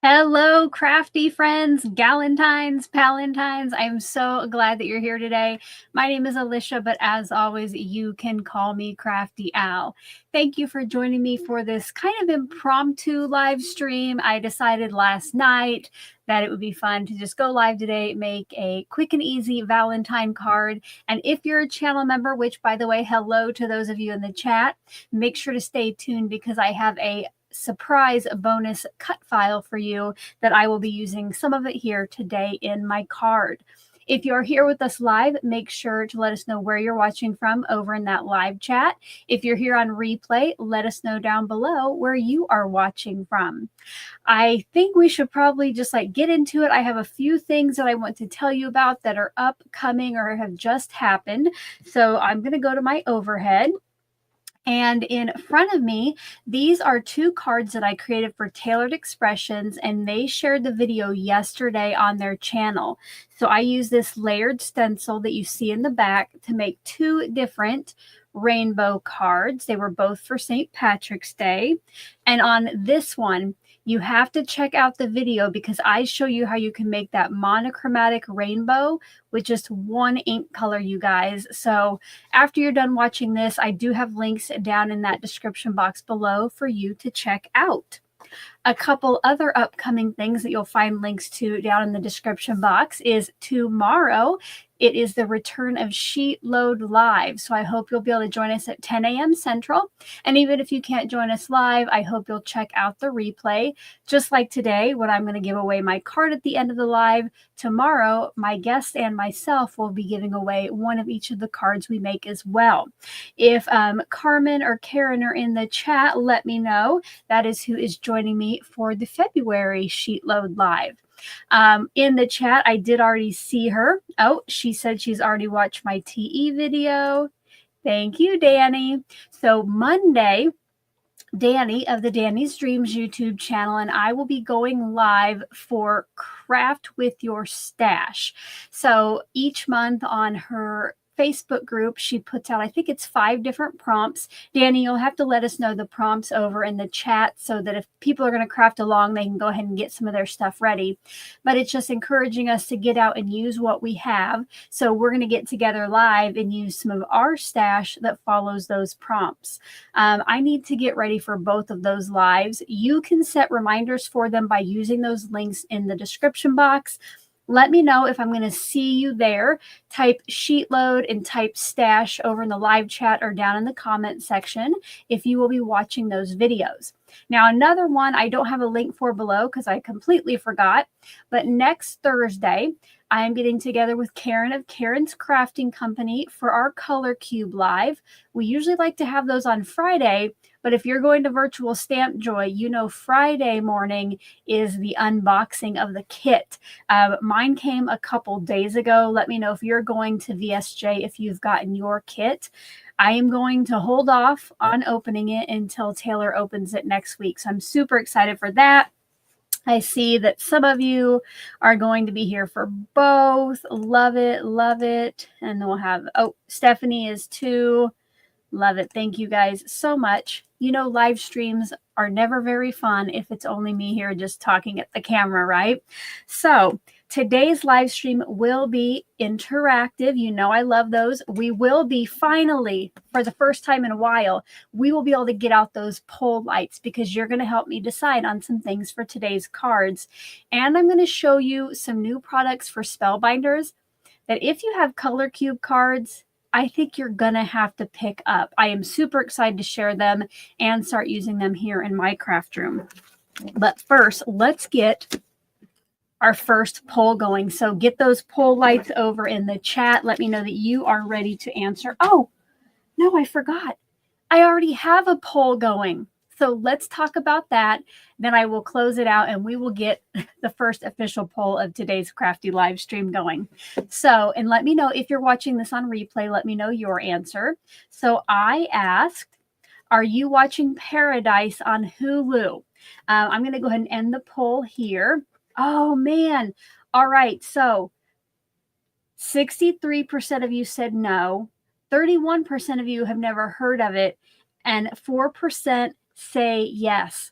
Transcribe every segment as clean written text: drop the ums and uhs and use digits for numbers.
Hello, crafty friends, galentines, palentines. I'm so glad that you're here today. My name is Alicia, but as always, you can call me Crafty Al. Thank you for joining me for this kind of impromptu live stream. I decided last night that it would be fun to just go live today, make a quick and easy Valentine card. And if you're a channel member, which by the way, hello to those of you in the chat, make sure to stay tuned because I have a surprise bonus cut file for you that I will be using some of it here today in my card. If you're here with us live, make sure to let us know where you're watching from over in that live chat. If you're here on replay, let us know down below where you are watching from. I think we should probably just get into it. I have a few things that I want to tell you about that are upcoming or have just happened. So I'm going to go to my overhead. And in front of me, these are two cards that I created for Tailored Expressions, and they shared the video yesterday on their channel. So I use this layered stencil that you see in the back to make two different rainbow cards. They were both for St. Patrick's Day. And on this one, you have to check out the video because I show you how you can make that monochromatic rainbow with just one ink color, you guys. So after you're done watching this, I do have links down in that description box below for you to check out. A couple other upcoming things that you'll find links to down in the description box is tomorrow. It is the return of Sheet Load Live. So I hope you'll be able to join us at 10 a.m. Central. And even if you can't join us live, I hope you'll check out the replay. Just like today, when I'm going to give away my card at the end of the live, tomorrow, my guest and myself will be giving away one of each of the cards we make as well. If Carmen or Karen are in the chat, let me know. That is who is joining me for the February Sheet Load Live. In the chat, I did already see her. Oh, she said she's already watched my TE video. Thank you, Danny. So Monday, Danny of the Danny's Dreams YouTube channel and I will be going live for Craft with Your Stash. So each month on her Facebook group, she puts out, I think it's 5 different prompts. Danny, you'll have to let us know the prompts over in the chat so that if people are going to craft along, they can go ahead and get some of their stuff ready. But it's just encouraging us to get out and use what we have. So we're going to get together live and use some of our stash that follows those prompts. I need to get ready for both of those lives. You can set reminders for them by using those links in the description box. Let me know if I'm going to see you there. Type sheet load and type stash over in the live chat or down in the comment section if you will be watching those videos. Now, another one I don't have a link for below because I completely forgot, but next Thursday, I am getting together with Karen of Karen's Crafting Company for our Color Cube Live. We usually like to have those on Friday, but if you're going to Virtual Stamp Joy, you know Friday morning is the unboxing of the kit. Mine came a couple days ago. Let me know if you're going to VSJ if you've gotten your kit. I am going to hold off on opening it until Taylor opens it next week. So I'm super excited for that. I see that some of you are going to be here for both. Love it, love it. And then we'll have, oh, Stephanie is too. Love it. Thank you guys so much. You know, live streams are never very fun if it's only me here just talking at the camera, right? So today's live stream will be interactive. You know I love those. We will be finally, for the first time in a while, we will be able to get out those poll lights because you're going to help me decide on some things for today's cards. And I'm going to show you some new products for Spellbinders that if you have Color Cube cards, I think you're going to have to pick up. I am super excited to share them and start using them here in my craft room. But first, let's get our first poll going. So get those poll lights over in the chat. Let me know that you are ready to answer. Oh, no, I forgot. I already have a poll going. So let's talk about that. Then I will close it out and we will get the first official poll of today's Crafty live stream going. So, and let me know if you're watching this on replay, let me know your answer. So I asked, are you watching Paradise on Hulu? I'm going to go ahead and end the poll here. Oh, man. All right. So 63% of you said no. 31% of you have never heard of it. And 4% say yes.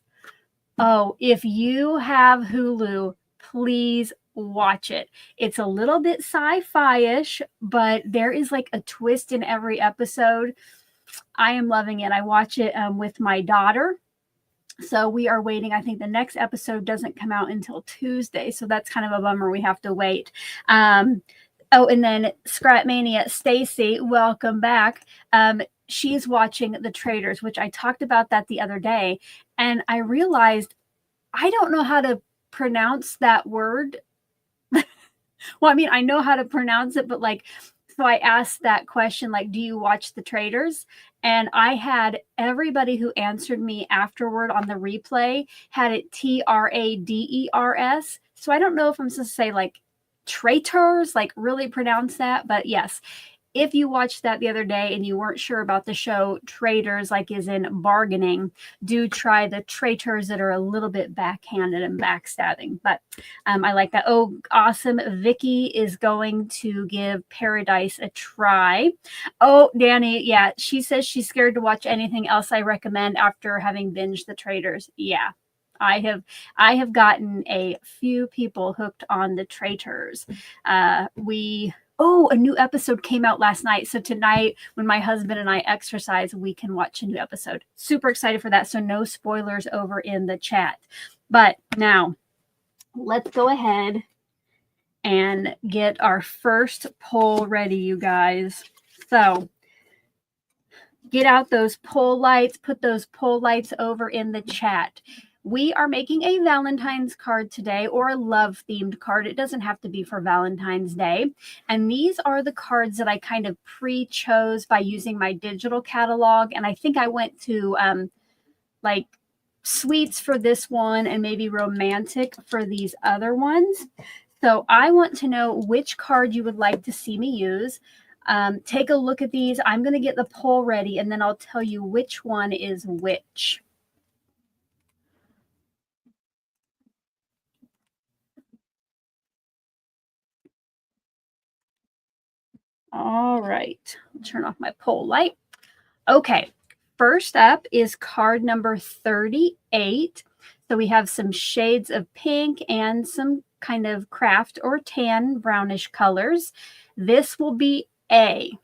Oh, if you have Hulu, please watch it. It's a little bit sci-fi-ish, but there is like a twist in every episode. I am loving it. I watch it with my daughter. So we are waiting. I think the next episode doesn't come out until Tuesday. So that's kind of a bummer. We have to wait. Oh, and then Scrap Mania, Stacy, welcome back. She's watching The Traitors, which I talked about that the other day. And I realized I don't know how to pronounce that word. Well, I mean, I know how to pronounce it, but like, so I asked that question, like, do you watch The Traitors? And I had everybody who answered me afterward on the replay had it Traders. So I don't know if I'm supposed to say like traitors, like really pronounce that, but yes. If you watched that the other day and you weren't sure about the show Traitors, like is in bargaining, do try The Traitors that are a little bit backhanded and backstabbing. But I like that. Oh, awesome. Vicky is going to give Paradise a try. Oh, Danny, yeah, she says she's scared to watch anything else I recommend after having binged The Traitors. Yeah. I have gotten a few people hooked on The Traitors. Oh, a new episode came out last night. So tonight, when my husband and I exercise, we can watch a new episode. Super excited for that. So no spoilers over in the chat. But now, let's go ahead and get our first poll ready, you guys. So get out those poll lights. Put those poll lights over in the chat. We are making a Valentine's card today, or a love-themed card. It doesn't have to be for Valentine's Day. And these are the cards that I kind of pre-chose by using my digital catalog. And I think I went to like sweets for this one and maybe romantic for these other ones. So I want to know which card you would like to see me use. Take a look at these. I'm going to get the poll ready, and then I'll tell you which one is which. All right, I'll turn off my poll light. Okay, first up is card number 38. So we have some shades of pink and some kind of craft or tan brownish colors. This will be A.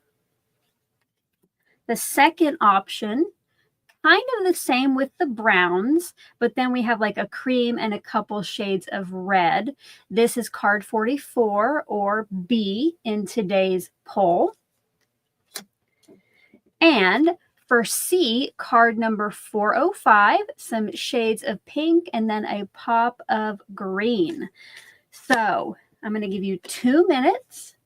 The second option, kind of the same with the browns, but then we have like a cream and a couple shades of red. This is card 44, or B in today's poll. And for C, card number 405, some shades of pink and then a pop of green. So I'm going to give you 2 minutes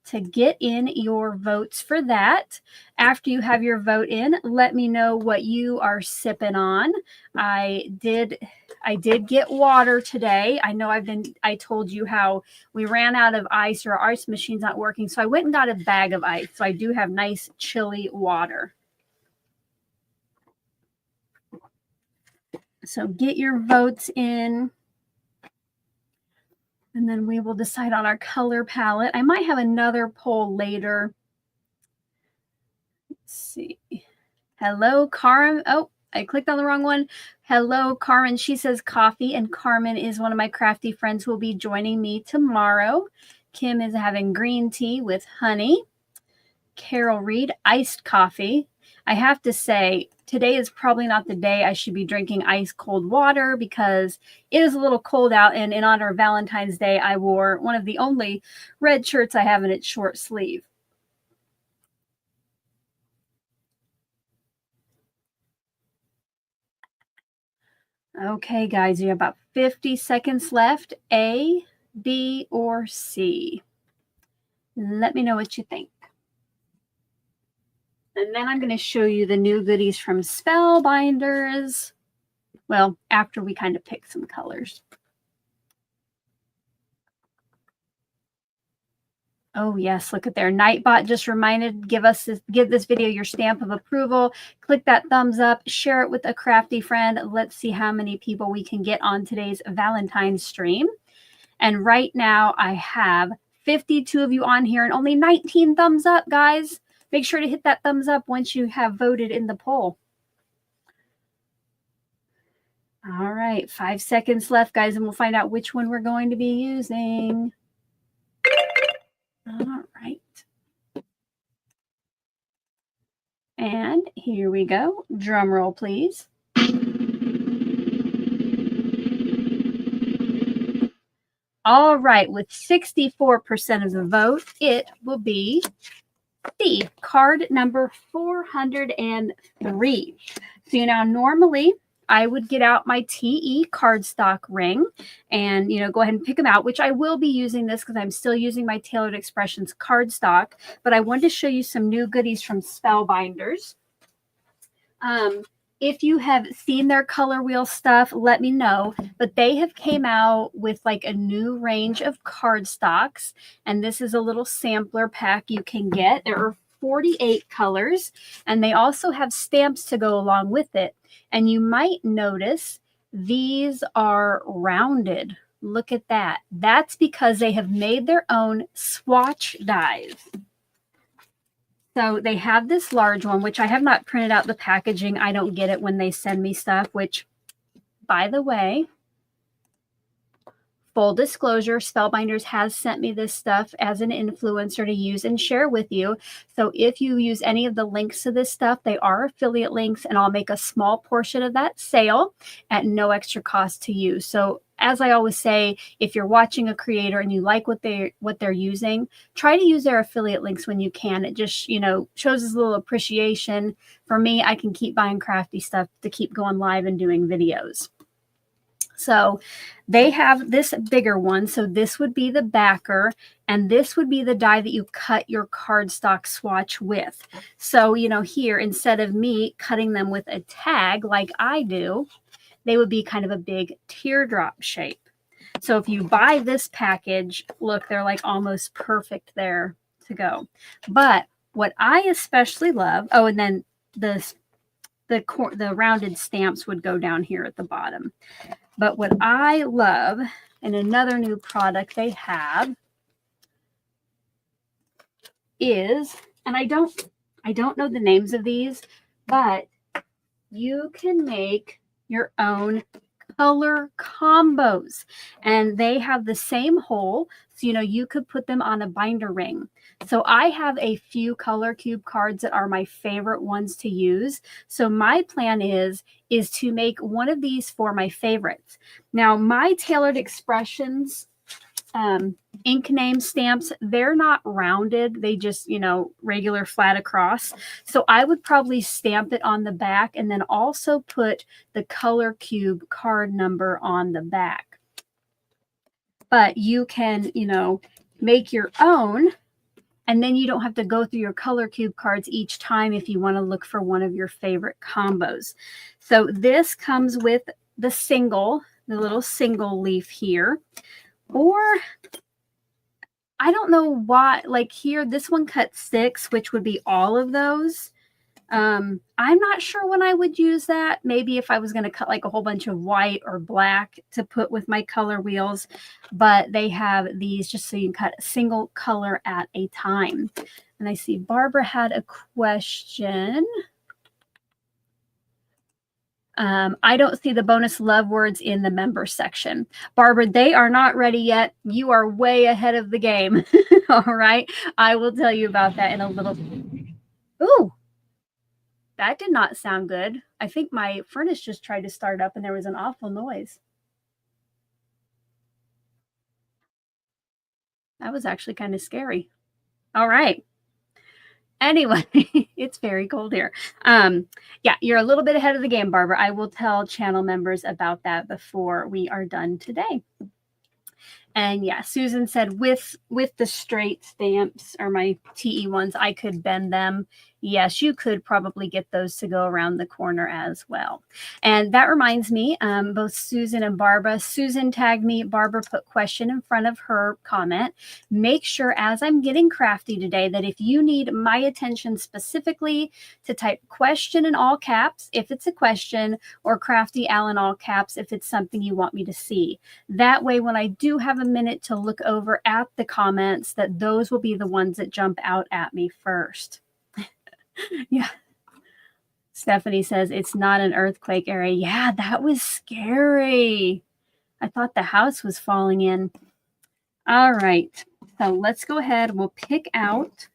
to get in your votes for that. After you have your vote in, let me know what you are sipping on. I did get water today. I know I told you how we ran out of ice, or our ice machine's not working. So I went and got a bag of ice. So I do have nice chilly water. So get your votes in, and then we will decide on our color palette. I might have another poll later. Let's see. Hello, Carmen. Oh, I clicked on the wrong one. Hello, Carmen. She says coffee, and Carmen is one of my crafty friends who will be joining me tomorrow. Kim is having green tea with honey. Carol Reed, iced coffee. I have to say, today is probably not the day I should be drinking ice cold water, because it is a little cold out, and in honor of Valentine's Day, I wore one of the only red shirts I have in its short sleeve. Okay, guys, you have about 50 seconds left. A, B, or C? Let me know what you think. And then I'm going to show you the new goodies from Spellbinders. Well, after we kind of pick some colors. Oh, yes, look at there. Nightbot just reminded, give this video your stamp of approval. Click that thumbs up, share it with a crafty friend. Let's see how many people we can get on today's Valentine's stream. And right now I have 52 of you on here and only 19 thumbs up, guys. Make sure to hit that thumbs up once you have voted in the poll. All right, 5 seconds left, guys, and we'll find out which one we're going to be using. All right. And here we go. Drum roll, please. All right, with 64% of the vote, it will be C, card number 403. So, normally I would get out my TE cardstock ring and, go ahead and pick them out, which I will be using this because I'm still using my Tailored Expressions cardstock. But I wanted to show you some new goodies from Spellbinders. If you have seen their color wheel stuff, let me know. But they have came out with like a new range of cardstocks. And this is a little sampler pack you can get. There are 48 colors. And they also have stamps to go along with it. And you might notice these are rounded. Look at that. That's because they have made their own swatch dies. So they have this large one, which I have not printed out the packaging. I don't get it when they send me stuff, which, by the way, full disclosure, Spellbinders has sent me this stuff as an influencer to use and share with you. So if you use any of the links to this stuff, they are affiliate links, and I'll make a small portion of that sale at no extra cost to you. So as I always say, if you're watching a creator and you like what they're using, try to use their affiliate links when you can. It just, shows us a little appreciation. For me, I can keep buying crafty stuff to keep going live and doing videos. So they have this bigger one. So this would be the backer, and this would be the die that you cut your cardstock swatch with. So, here, instead of me cutting them with a tag like I do, they would be kind of a big teardrop shape. So if you buy this package, look, they're like almost perfect there to go. But what I especially love, oh, and then the rounded stamps would go down here at the bottom. But what I love, and another new product they have, is, and I don't know the names of these, but you can make your own color combos, and they have the same hole, so you could put them on a binder ring. So I have a few color cube cards that are my favorite ones to use. So my plan is to make one of these for my favorites. Now, my Tailored Expressions ink name stamps, they're not rounded. They just, regular flat across. So I would probably stamp it on the back and then also put the color cube card number on the back. But you can, make your own, and then you don't have to go through your color cube cards each time if you want to look for one of your favorite combos. So this comes with the little single leaf here. Or I don't know why, like here, this one cuts 6, which would be all of those. I'm not sure when I would use that. Maybe if I was going to cut like a whole bunch of white or black to put with my color wheels. But they have these just so you can cut a single color at a time. And I see Barbara had a question. I don't see the bonus love words in the member section. Barbara, they are not ready yet. You are way ahead of the game. All right. I will tell you about that in a little. Ooh, that did not sound good. I think my furnace just tried to start up and there was an awful noise. That was actually kind of scary. All right. Anyway, it's very cold here. Yeah, you're a little bit ahead of the game, Barbara. I will tell channel members about that before we are done today. And yeah, Susan said with the straight stamps, or my TE ones, I could bend them. Yes, you could probably get those to go around the corner as well. And that reminds me, both Susan and Barbara. Susan tagged me. Barbara put question in front of her comment. Make sure as I'm getting crafty today that if you need my attention specifically, to type question in all caps if it's a question, or crafty Al in all caps if it's something you want me to see. That way, when I do have a minute to look over at the comments, that those will be the ones that jump out at me first. Yeah. Stephanie says it's not an earthquake area. Yeah, that was scary. I thought the house was falling in. All right, so let's go ahead. We'll pick out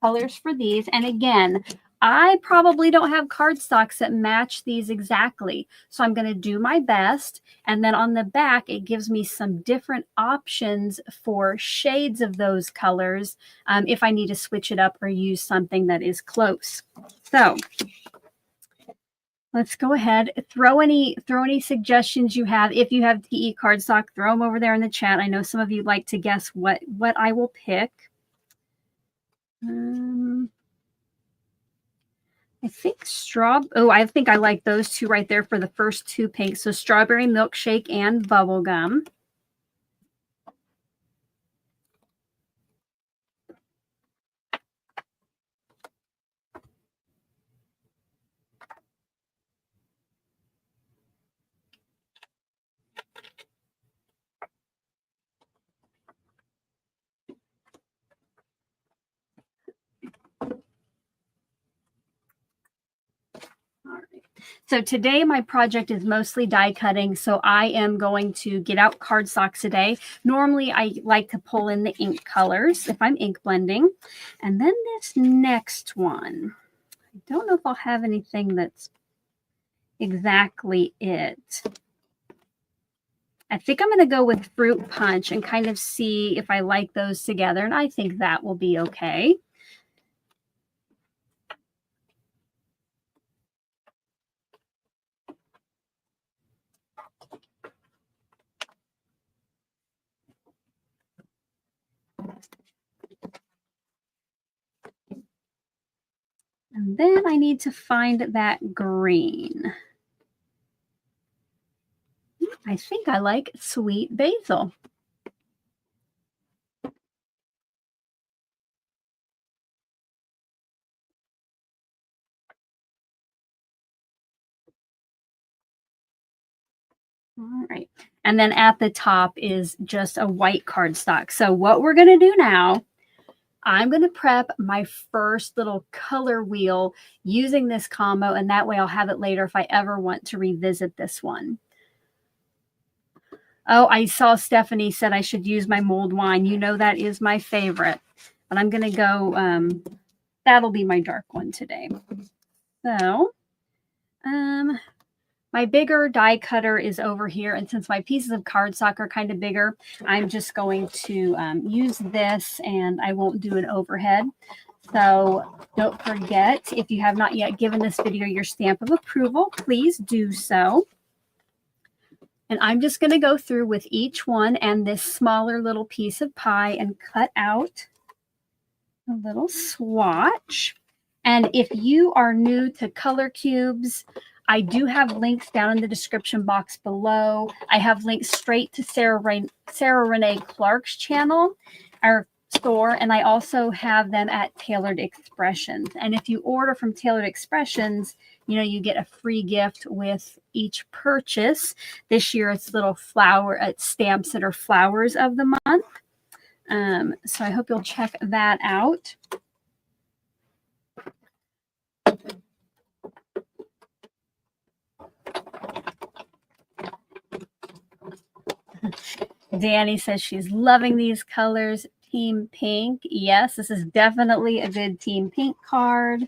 colors for these. And again, I probably don't have cardstocks that match these exactly. So I'm going to do my best. And then on the back, it gives me some different options for shades of those colors if I need to switch it up or use something that is close. So let's go ahead. Throw any suggestions you have. If you have TE cardstock, throw them over there in the chat. I know some of you like to guess what I will pick. I think I think I like those two right there for the first two pinks. So strawberry milkshake and bubblegum. All right. So today my project is mostly die cutting, so I am going to get out cardstock today. Normally I like to pull in the ink colors if I'm ink blending. And then this next one, I don't know if I'll have anything that's exactly it. I think I'm going to go with fruit punch and kind of see if I like those together, and I think that will be okay. And then I need to find that green. I think I like sweet basil. All right. And then at the top is just a white cardstock. So what we're going to do now, I'm going to prep my first little color wheel using this combo, and that way I'll have it later if I ever want to revisit this one. Oh, I saw Stephanie said I should use my mulled wine. You know that is my favorite. But I'm going to go, that'll be my dark one today. So, my bigger die cutter is over here, and since my pieces of cardstock are kind of bigger, I'm just going to use this, and I won't do an overhead. So don't forget, if you have not yet given this video your stamp of approval, please do so. And I'm just going to go through with each one and this smaller little piece of pie and cut out a little swatch. And if you are new to color cubes, I do have links down in the description box below. I have links straight to Sarah Renae Clark's channel, our store, and I also have them at Tailored Expressions. And if you order from Tailored Expressions, you know, you get a free gift with each purchase. This year it's little stamps that are flowers of the month. So I hope you'll check that out. Danny says she's loving these colors. Team Pink. Yes, this is definitely a good Team Pink card.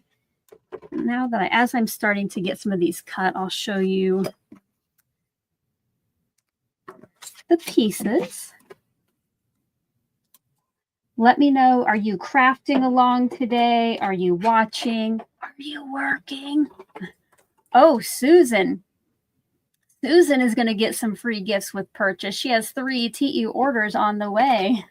Now that as I'm starting to get some of these cut, I'll show you the pieces. Let me know, are you crafting along today? Are you watching? Are you working? Oh, Susan. Susan is going to get some free gifts with purchase. She has 3 TE orders on the way.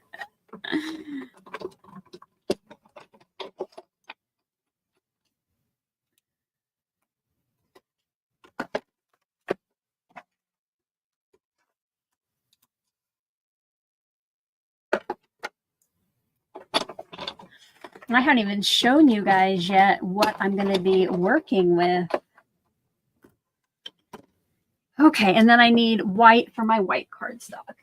And I haven't even shown you guys yet what I'm going to be working with. Okay, and then I need white for my white cardstock.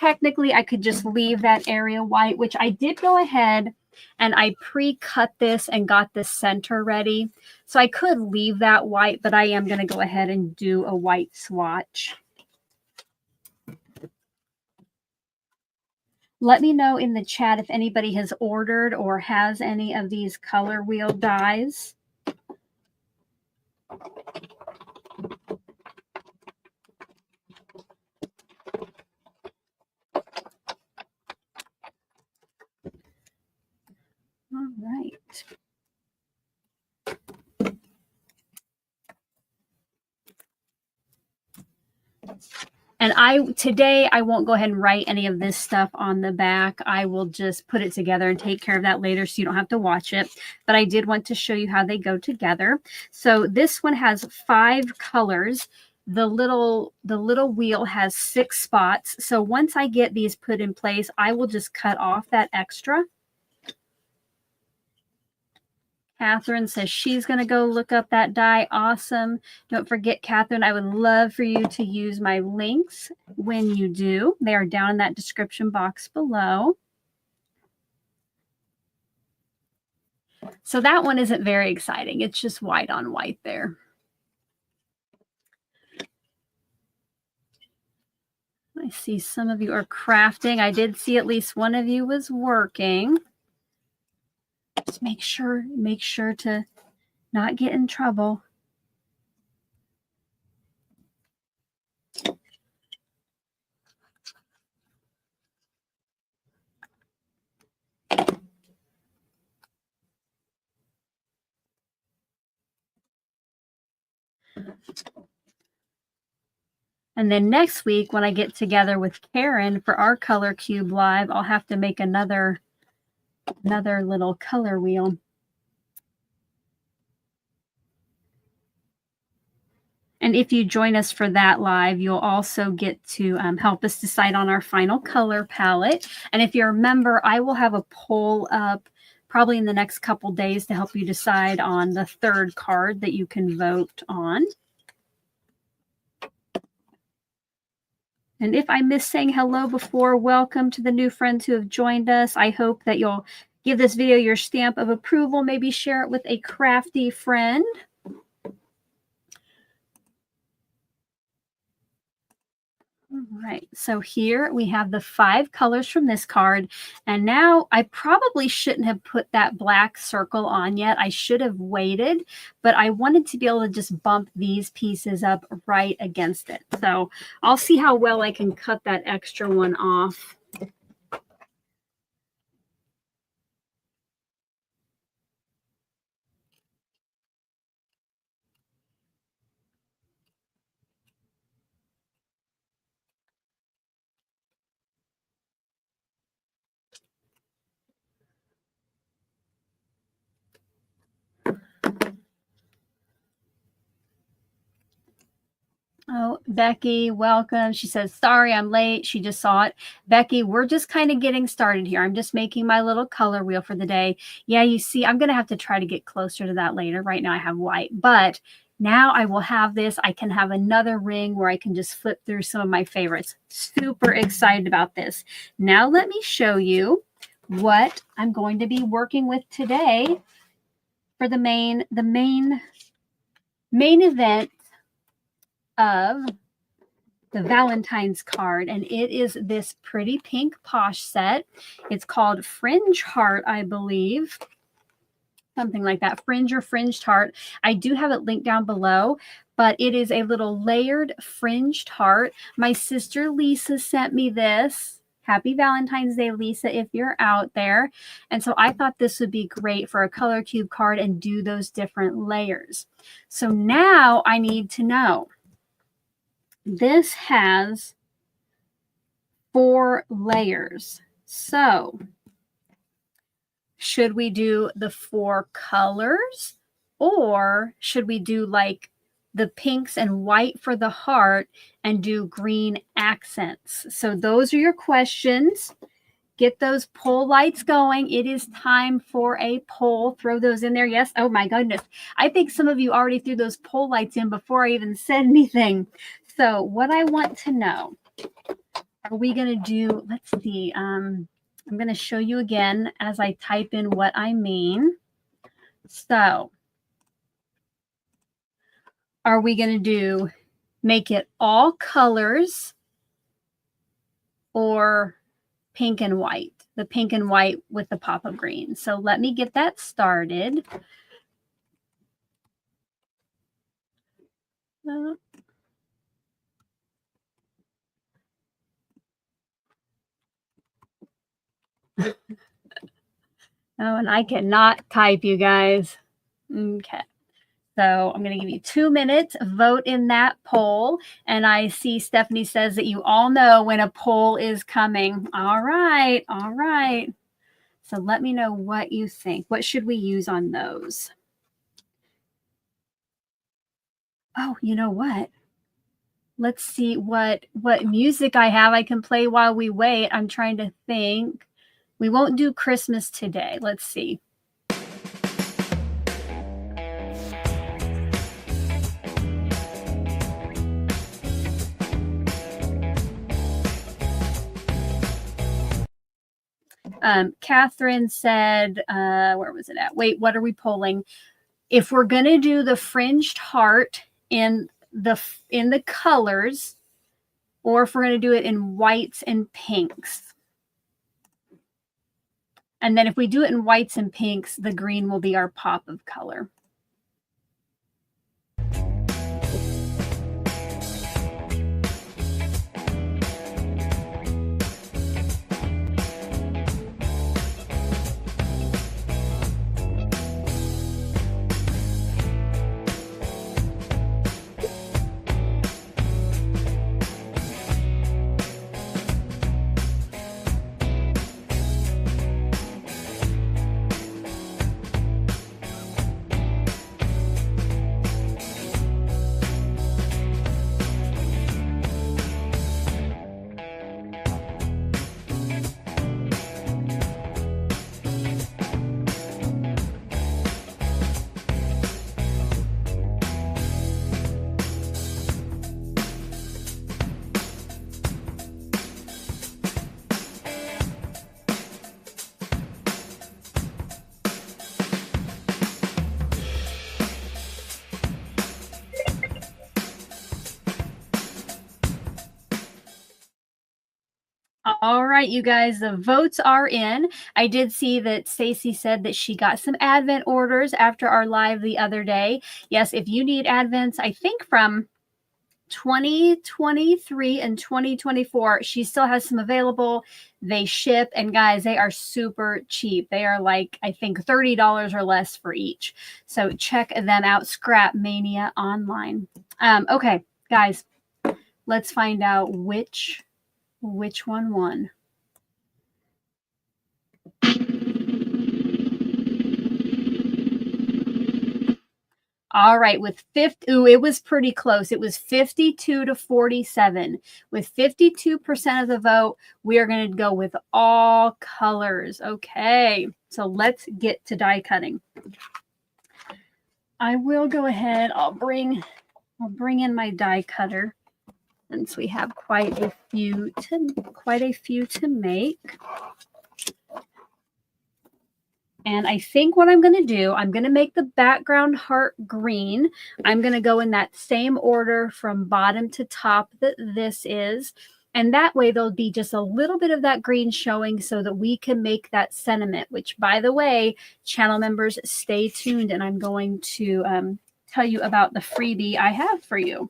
Technically, I could just leave that area white, which I did go ahead and I pre-cut this and got the center ready. So I could leave that white, but I am going to go ahead and do a white swatch. Let me know in the chat if anybody has ordered or has any of these color wheel dies. All right. And today I won't go ahead and write any of this stuff on the back. I will just put it together and take care of that later so you don't have to watch it. But I did want to show you how they go together. So this one has 5 colors. The little wheel has 6 spots. So once I get these put in place, I will just cut off that extra. Catherine says she's going to go look up that die. Awesome. Don't forget, Catherine, I would love for you to use my links when you do. They are down in that description box below. So that one isn't very exciting. It's just white on white there. I see some of you are crafting. I did see at least one of you was working. Just make sure to not get in trouble. And then next week, when I get together with Karen for our Color Cube Live, I'll have to make another little color wheel. And if you join us for that live, you'll also get to help us decide on our final color palette. And if you're a member, I will have a poll up probably in the next couple days to help you decide on the 3rd card that you can vote on. And if I missed saying hello before, welcome to the new friends who have joined us. I hope that you'll give this video your stamp of approval, maybe share it with a crafty friend. All right, so here we have the 5 colors from this card. And now I probably shouldn't have put that black circle on yet. I should have waited, but I wanted to be able to just bump these pieces up right against it. So I'll see how well I can cut that extra one off. Oh, Becky, welcome. She says, sorry, I'm late. She just saw it. Becky, we're just kind of getting started here. I'm just making my little color wheel for the day. Yeah, you see, I'm going to have to try to get closer to that later. Right now I have white, but now I will have this. I can have another ring where I can just flip through some of my favorites. Super excited about this. Now let me show you what I'm going to be working with today for the main event of the Valentine's card, and it is this pretty pink Posh set. It's called Fringe Heart, I believe. Something like that, Fringe or Fringed Heart. I do have it linked down below, but it is a little layered fringed heart. My sister Lisa sent me this. Happy Valentine's Day, Lisa, if you're out there. And so I thought this would be great for a color cube card and do those different layers. So now I need to know, this has 4 layers. So should we do the 4 colors, or should we do like the pinks and white for the heart and do green accents? So those are your questions. Get those poll lights going. It is time for a poll. Throw those in there. Yes. Oh my goodness. I think some of you already threw those poll lights in before I even said anything. So what I want to know, are we going to do, let's see, I'm going to show you again as I type in what I mean. So, are we going to do make it all colors or pink and white? The pink and white with the pop of green. So let me get that started. Oh, and I cannot type, you guys. Okay. So I'm going to give you 2 minutes. Vote in that poll. And I see Stephanie says that you all know when a poll is coming. All right. All right. So let me know what you think. What should we use on those? Oh, you know what? Let's see what music I have I can play while we wait. I'm trying to think. We won't do Christmas today. Let's see. Catherine said, where was it at? Wait, what are we polling? If we're going to do the fringed heart in the colors, or if we're going to do it in whites and pinks. And then if we do it in whites and pinks, the green will be our pop of color. All right, you guys, the votes are in. I did see that Stacy said that she got some Advent orders after our live the other day. Yes, if you need Advents, I think from 2023 and 2024, she still has some available. They ship, and guys, they are super cheap. They are like, I think $30 or less for each. So check them out, Scrap Mania online. Okay, guys, let's find out which one won. All right, with 50, it was pretty close. It was 52 to 47. With 52% of the vote, we are going to go with all colors. Okay, so let's get to die cutting. I will go ahead. I'll bring in my die cutter since we have quite a few to make. And I think what I'm going to do, I'm going to make the background heart green. I'm going to go in that same order from bottom to top that this is. And that way there'll be just a little bit of that green showing so that we can make that sentiment, which, by the way, channel members, stay tuned. And I'm going to tell you about the freebie I have for you.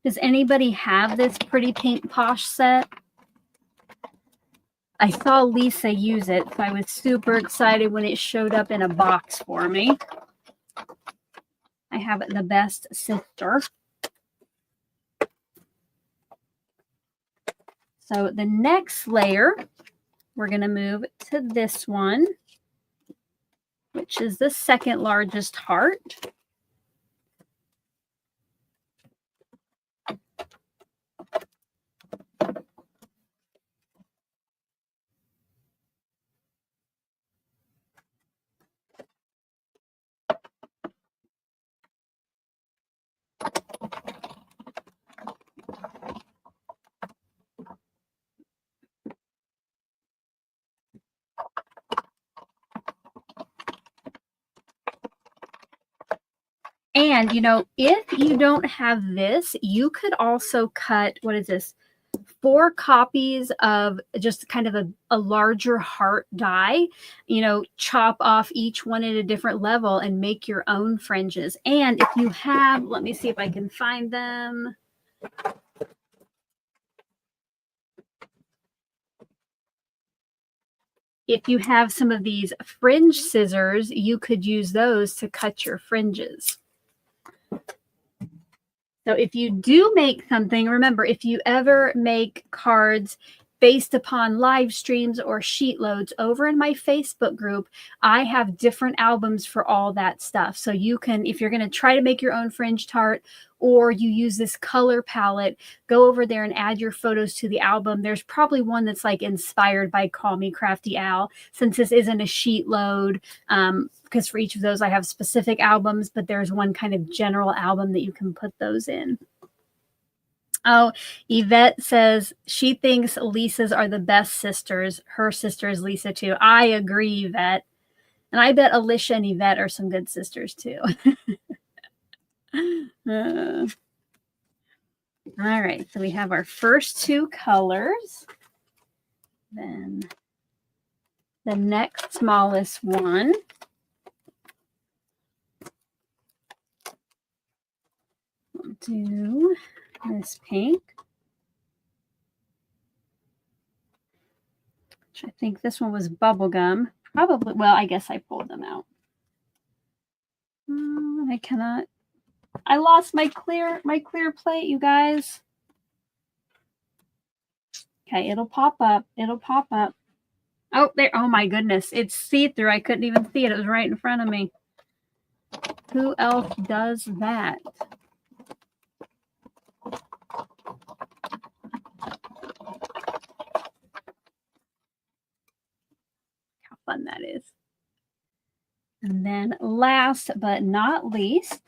Does anybody have this Pretty Pink Posh set? I saw Lisa use it, so I was super excited when it showed up in a box for me. I have it, the best sister. So the next layer, we're going to move to this one, which is the second largest heart. And, you know, if you don't have this, you could also cut, what is this? 4 copies of just kind of a larger heart die, you know, chop off each one at a different level and make your own fringes. And if you have, let me see if I can find them. If you have some of these fringe scissors, you could use those to cut your fringes. So if you do make something, remember, if you ever make cards based upon live streams or sheet loads, over in my Facebook group, I have different albums for all that stuff. So you can, if you're going to try to make your own fringe tart, or you use this color palette, go over there and add your photos to the album. There's probably one that's like inspired by Call Me Crafty Al, since this isn't a sheet load, because for each of those I have specific albums, but there's one kind of general album that you can put those in. Oh, Yvette says she thinks Lisa's are the best sisters. Her sister is Lisa too. I agree, Yvette. And I bet Alicia and Yvette are some good sisters too. All right, so we have our first 2 colors. Then the next smallest one. We'll do this pink. Which I think this one was Bubblegum. Probably, well, I guess I pulled them out. I cannot. I lost my clear plate, you guys. Okay, it'll pop up. It'll pop up. Oh, there. Oh my goodness. It's see-through. I couldn't even see it. It was right in front of me. Who else does that? How fun that is. And then last but not least,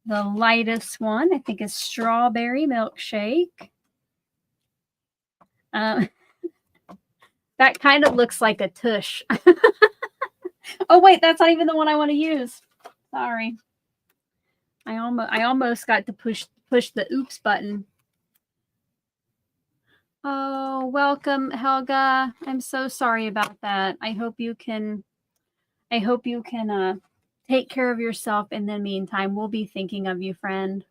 the lightest one, I think, is Strawberry Milkshake. That kind of looks like a tush. Oh, wait, that's not even the one I want to use. Sorry. I almost got to push the oops button. Oh, welcome, Helga. I'm so sorry about that. I hope you can take care of yourself in the meantime. We'll be thinking of you, friend.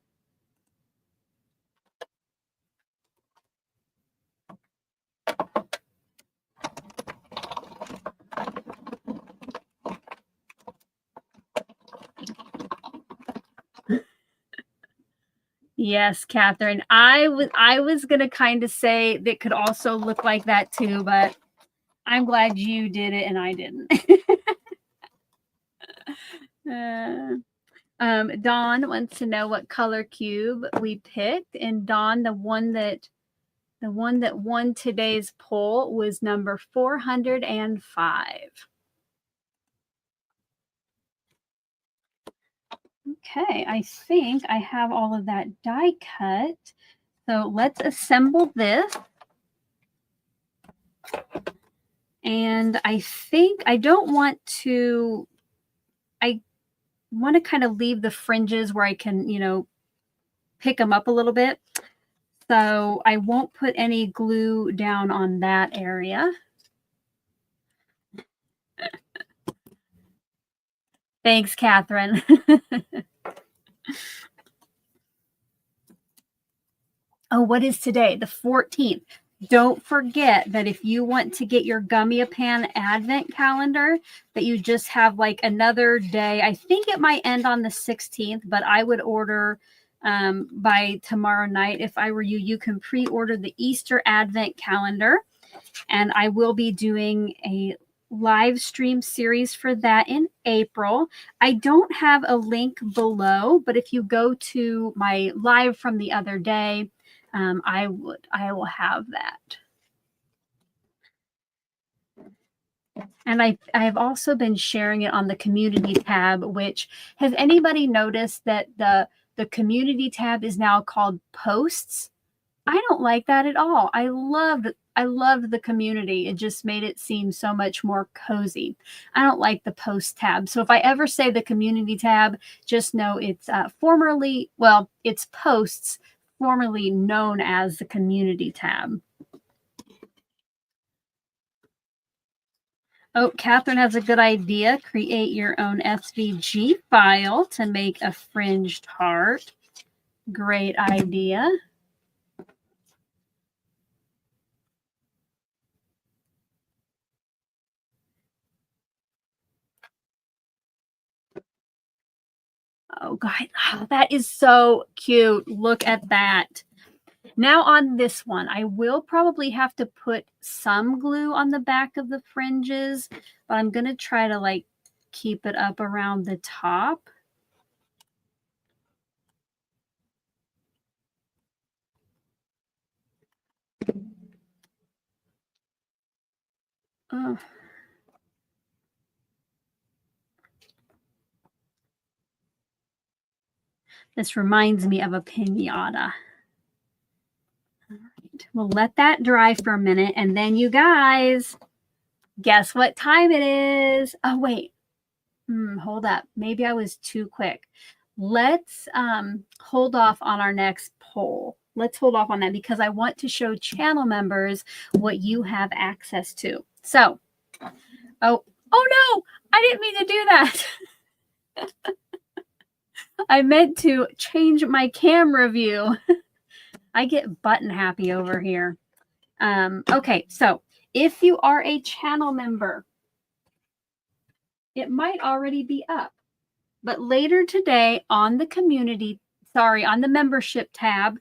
Yes, Catherine. I was gonna kind of say that could also look like that too, but I'm glad you did it and I didn't. Dawn wants to know what color cube we picked, and Dawn, the one that won today's poll was number 405. Okay, I think I have all of that die cut. So let's assemble this. And I think I want to kind of leave the fringes where I can, you know, pick them up a little bit. So I won't put any glue down on that area. Thanks, Catherine. Oh, what is today? The 14th. Don't forget that if you want to get your Gummy-a-Pan advent calendar, that you just have like another day. I think it might end on the 16th, but I would order by tomorrow night. If I were you, you can pre-order the Easter advent calendar, and I will be doing a live stream series for that in April. I don't have a link below, but if you go to my live from the other day, I will have that. And I have also been sharing it on the community tab, which, has anybody noticed that the community tab is now called posts? I don't like that at all. I love I loved the community. It just made it seem so much more cozy. I don't like the post tab. So if I ever say the community tab, just know it's it's posts formerly known as the community tab. Oh, Catherine has a good idea. Create your own SVG file to make a fringed heart. Great idea. Oh, God, that is so cute. Look at that. Now on this one, I will probably have to put some glue on the back of the fringes, but I'm going to try to like keep it up around the top. Oh. This reminds me of a piñata. All right. We'll let that dry for a minute, and then you guys, guess what time it is? Oh, wait. Hold up. Maybe I was too quick. Let's hold off on our next poll. Let's hold off on that because I want to show channel members what you have access to. So, oh no, I didn't mean to do that. I meant to change my camera view. I get button happy over here. Okay, so if you are a channel member, it might already be up. But later today on on the membership tab,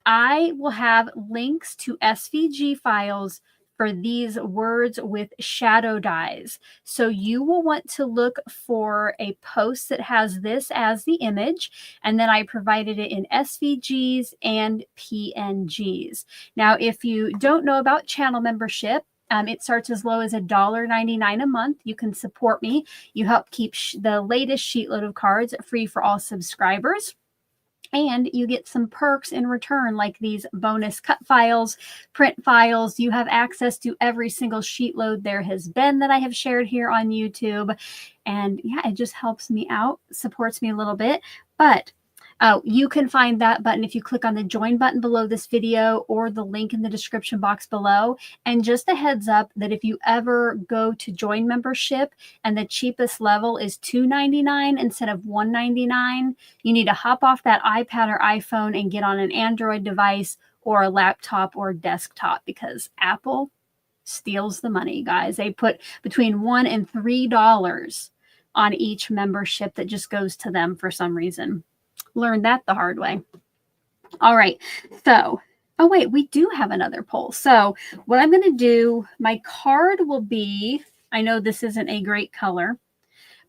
I will have links to SVG files for these words with shadow dyes. So you will want to look for a post that has this as the image, and then I provided it in SVGs and PNGs. Now, if you don't know about channel membership, it starts as low as $1.99 a month. You can support me. You help keep the latest sheetload of cards free for all subscribers. And you get some perks in return, like these bonus cut files, print files. You have access to every single sheet load there has been that I have shared here on YouTube. And yeah, it just helps me out, supports me a little bit. But you can find that button if you click on the join button below this video or the link in the description box below. And just a heads up that if you ever go to join membership and the cheapest level is $2.99 instead of $1.99, you need to hop off that iPad or iPhone and get on an Android device or a laptop or desktop, because Apple steals the money, guys. They put between $1 and $3 on each membership that just goes to them for some reason. Learned that the hard way. All right. So, oh wait, we do have another poll. So what I'm going to do, my card will be, I know this isn't a great color,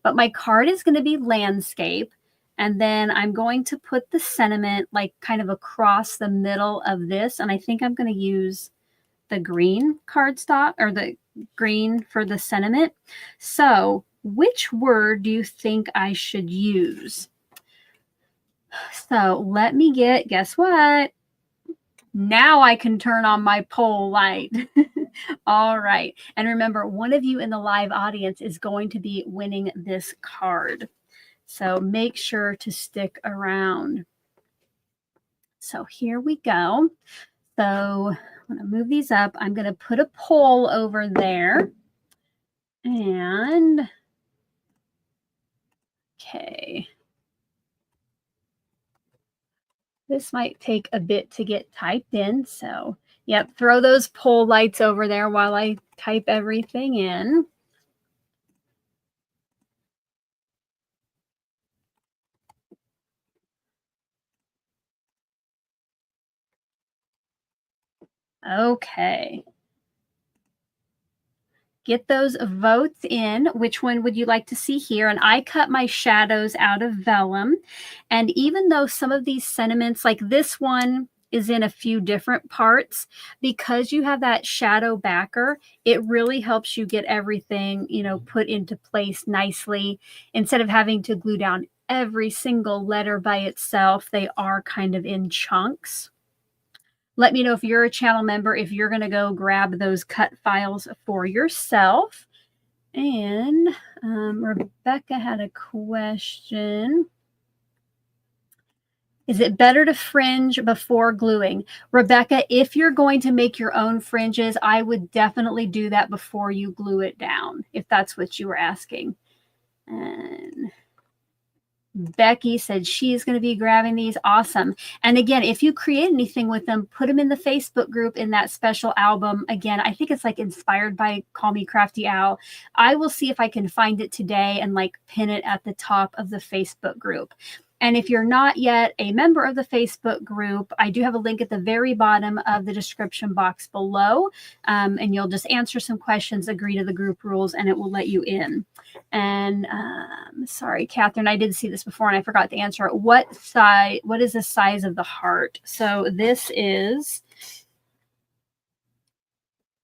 but my card is going to be landscape. And then I'm going to put the sentiment like kind of across the middle of this. And I think I'm going to use the green cardstock, or the green for the sentiment. So which word do you think I should use? So let me guess what? Now I can turn on my poll light. All right. And remember, one of you in the live audience is going to be winning this card. So make sure to stick around. So here we go. So I'm going to move these up. I'm going to put a poll over there. And okay. This might take a bit to get typed in. So, yep, throw those poll lights over there while I type everything in. Okay. Get those votes in. Which one would you like to see here? And I cut my shadows out of vellum. And even though some of these sentiments, like this one, is in a few different parts, because you have that shadow backer, it really helps you get everything, put into place nicely. Instead of having to glue down every single letter by itself, they are kind of in chunks. Let me know if you're a channel member, if you're going to go grab those cut files for yourself. And Rebecca had a question. Is it better to fringe before gluing? Rebecca, if you're going to make your own fringes, I would definitely do that before you glue it down, if that's what you were asking. And Becky said she's going to be grabbing these. Awesome. And again, if you create anything with them, put them in the Facebook group in that special album. Again, I think it's like inspired by Call Me Crafty Owl. I will see if I can find it today and like pin it at the top of the Facebook group. And if you're not yet a member of the Facebook group, I do have a link at the very bottom of the description box below. And you'll just answer some questions, agree to the group rules, and it will let you in. And sorry, Catherine, I did see this before and I forgot to answer it. What is the size of the heart? So this is,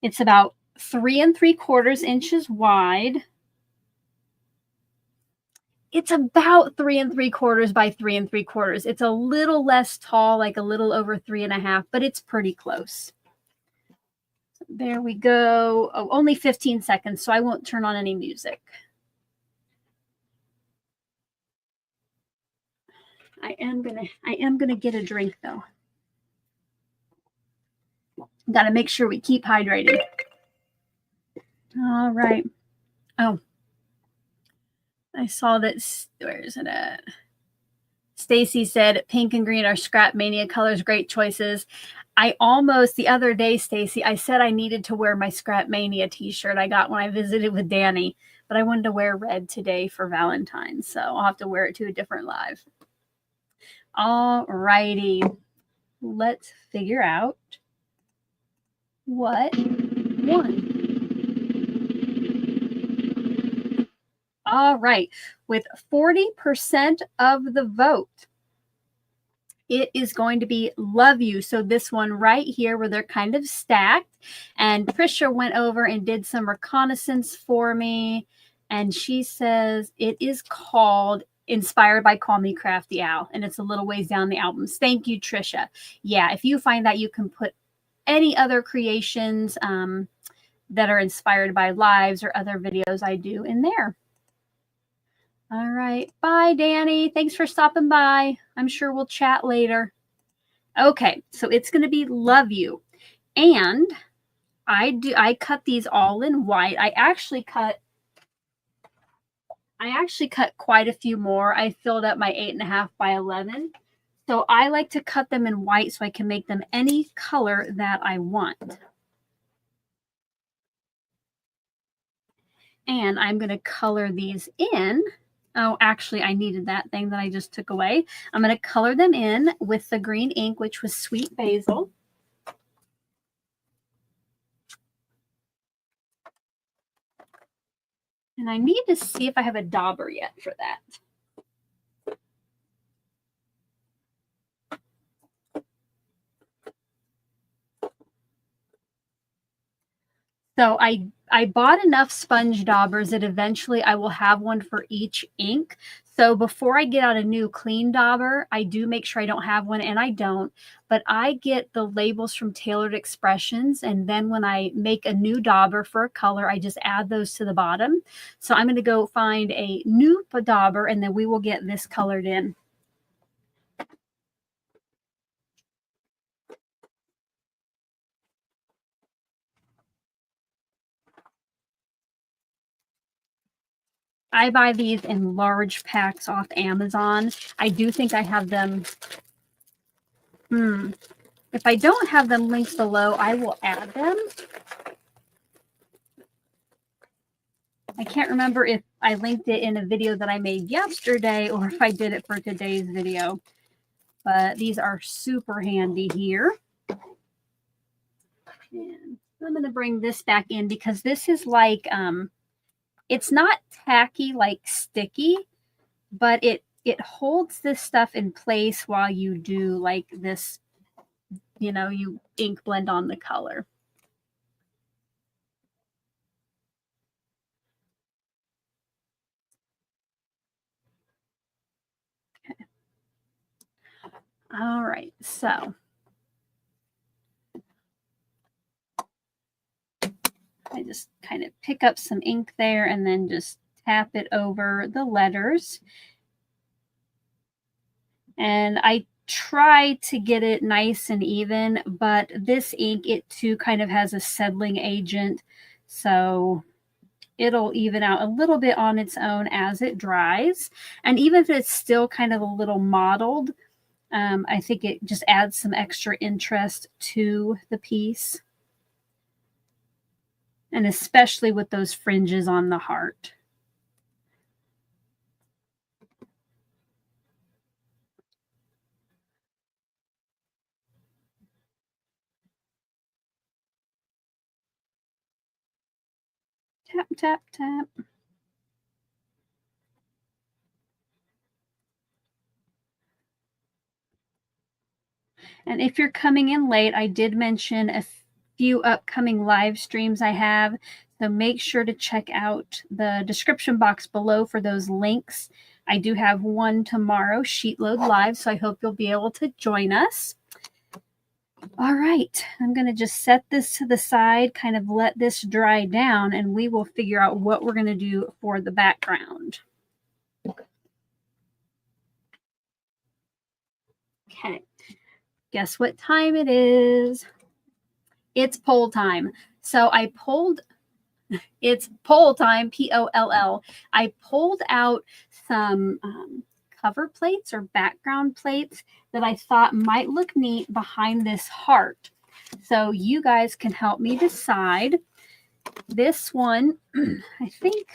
it's about 3 3/4 inches wide. It's about 3 3/4 by 3 3/4. It's a little less tall, like a little over 3.5, but it's pretty close. There we go. Oh, only 15 seconds, so I won't turn on any music. I am gonna get a drink though. Got to make sure we keep hydrated. All right. Oh, I saw that. Where is it at? Stacy said pink and green are Scrap Mania colors. Great choices. I almost, the other day, Stacy, I said I needed to wear my Scrap Mania t-shirt I got when I visited with Danny, but I wanted to wear red today for Valentine, so I'll have to wear it to a different live. All righty. Let's figure out what won. All right. With 40% of the vote, it is going to be Love You. So this one right here where they're kind of stacked. And Trisha went over and did some reconnaissance for me. And she says it is called Inspired by Call Me Crafty Owl. And it's a little ways down the albums. Thank you, Trisha. Yeah, if you find that, you can put any other creations that are inspired by lives or other videos I do in there. All right. Bye, Danny. Thanks for stopping by. I'm sure we'll chat later. Okay, so it's going to be Love You. And I cut these all in white. I actually cut quite a few more. I filled up my 8.5 by 11. So I like to cut them in white so I can make them any color that I want. And I'm going to color these in. Oh, actually, I needed that thing that I just took away. I'm going to color them in with the green ink, which was Sweet Basil. And I need to see if I have a dauber yet for that. So I bought enough sponge daubers that eventually I will have one for each ink. So before I get out a new clean dauber, I do make sure I don't have one, and I don't. But I get the labels from Tailored Expressions, and then when I make a new dauber for a color, I just add those to the bottom. So I'm going to go find a new dauber, and then we will get this colored in. I buy these in large packs off Amazon. I do think I have them. If I don't have them linked below, I will add them. I can't remember if I linked it in a video that I made yesterday or if I did it for today's video. But these are super handy here. And I'm going to bring this back in because this is like, it's not tacky like sticky, but it holds this stuff in place while you do like this, you know, you ink blend on the color. Okay. All right, so I just kind of pick up some ink there and then just tap it over the letters. And I try to get it nice and even, but this ink, it too kind of has a settling agent. So it'll even out a little bit on its own as it dries. And even if it's still kind of a little mottled, I think it just adds some extra interest to the piece. And especially with those fringes on the heart. Tap, tap, tap. And if you're coming in late, I did mention a few upcoming live streams I have. So make sure to check out the description box below for those links. I do have one tomorrow, Sheetload Live, so I hope you'll be able to join us. All right, I'm going to just set this to the side, kind of let this dry down, and we will figure out what we're going to do for the background. Okay, guess what time it is? It's poll time. So I polled, it's poll time, P-O-L-L. I pulled out some cover plates or background plates that I thought might look neat behind this heart. So you guys can help me decide. This one, I think,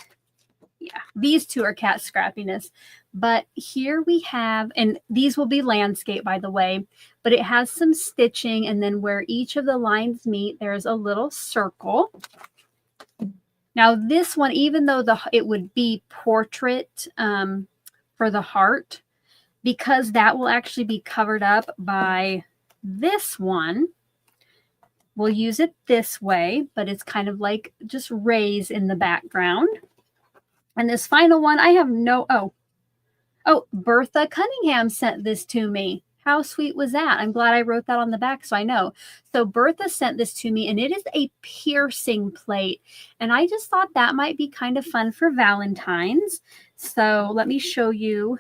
yeah, these two are cat scrappiness. But here we have, and these will be landscape, by the way, but it has some stitching, and then where each of the lines meet, there's a little circle. Now this one, even though it would be portrait for the heart, because that will actually be covered up by this one, we'll use it this way, but it's kind of like just rays in the background. And this final one, I have no, oh, Bertha Cunningham sent this to me. How sweet was that? I'm glad I wrote that on the back so I know. So Bertha sent this to me, and it is a piercing plate. And I just thought that might be kind of fun for Valentine's. So let me show you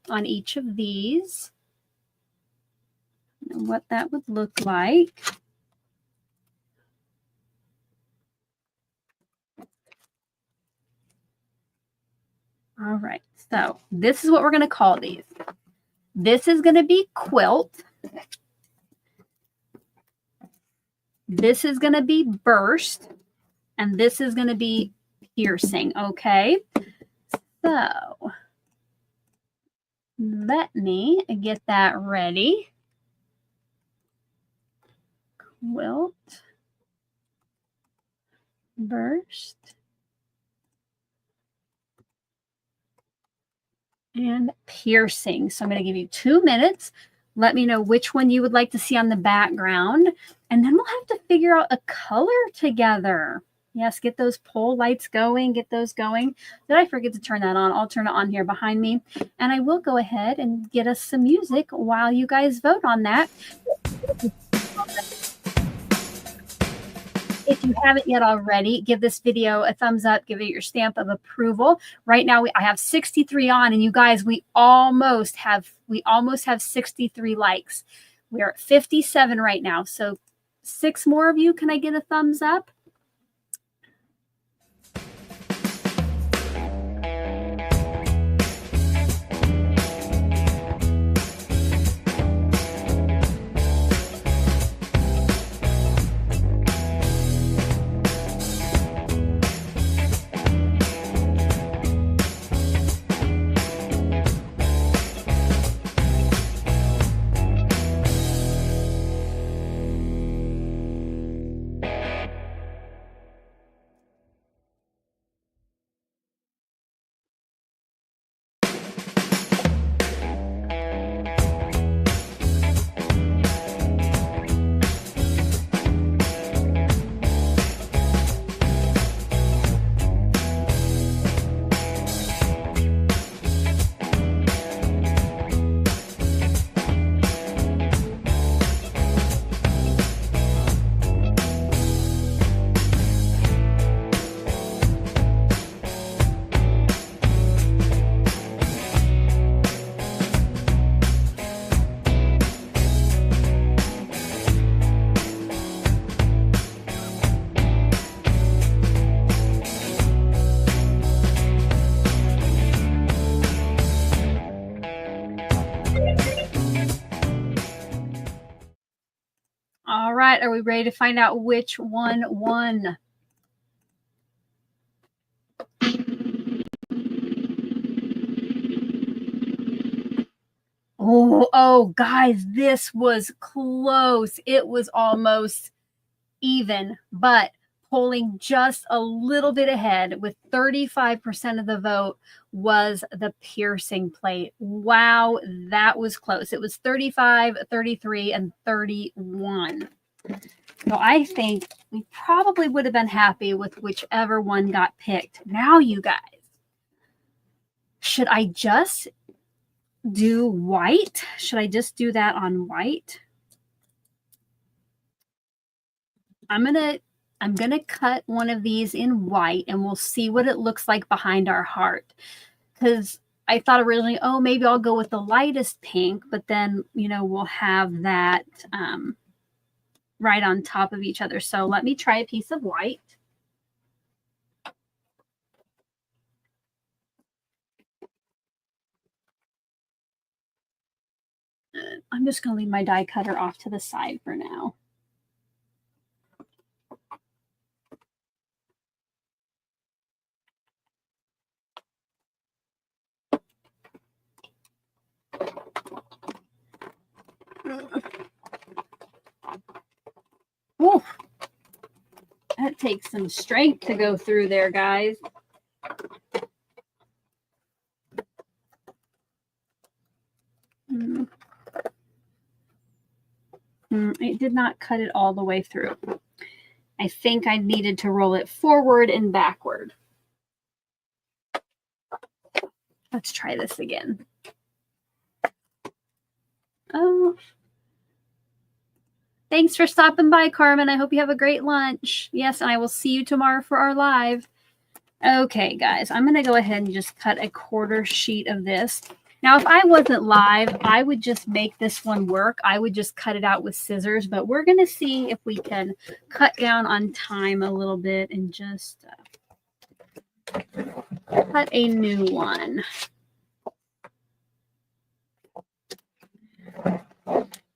on each of these what that would look like. All right, so this is what we're going to call these. This is going to be quilt. This is going to be burst. And this is going to be piercing, okay? So let me get that ready. Quilt, burst, and piercing. So I'm going to give you 2 minutes. Let me know which one you would like to see on the background. And then we'll have to figure out a color together. Yes, get those pole lights going. Get those going. Did I forget to turn that on? I'll turn it on here behind me. And I will go ahead and get us some music while you guys vote on that. If you haven't yet already, give this video a thumbs up, give it your stamp of approval. Right now, I have 63 on, and you guys, we almost have 63 likes. We're at 57 right now. So 6 more of you, can I get a thumbs up? set? Are we ready to find out which one won? Oh, guys, this was close. It was almost even, but polling just a little bit ahead with 35% of the vote was the piercing plate. Wow, that was close. It was 35, 33, and 31. So I think we probably would have been happy with whichever one got picked. Now, you guys, should I just do white? Should I just do that on white? I'm gonna cut one of these in white and we'll see what it looks like behind our heart. Because I thought originally, oh, maybe I'll go with the lightest pink, but then, you know, we'll have that right on top of each other. So let me try a piece of white. I'm just going to leave my die cutter off to the side for now. Ooh, that takes some strength to go through there, guys. It did not cut it all the way through. I think I needed to roll it forward and backward. Let's try this again. Oh, thanks for stopping by, Carmen. I hope you have a great lunch. Yes, and I will see you tomorrow for our live. Okay, guys, I'm going to go ahead and just cut a quarter sheet of this. Now, if I wasn't live, I would just make this one work. I would just cut it out with scissors, but we're going to see if we can cut down on time a little bit and just cut a new one.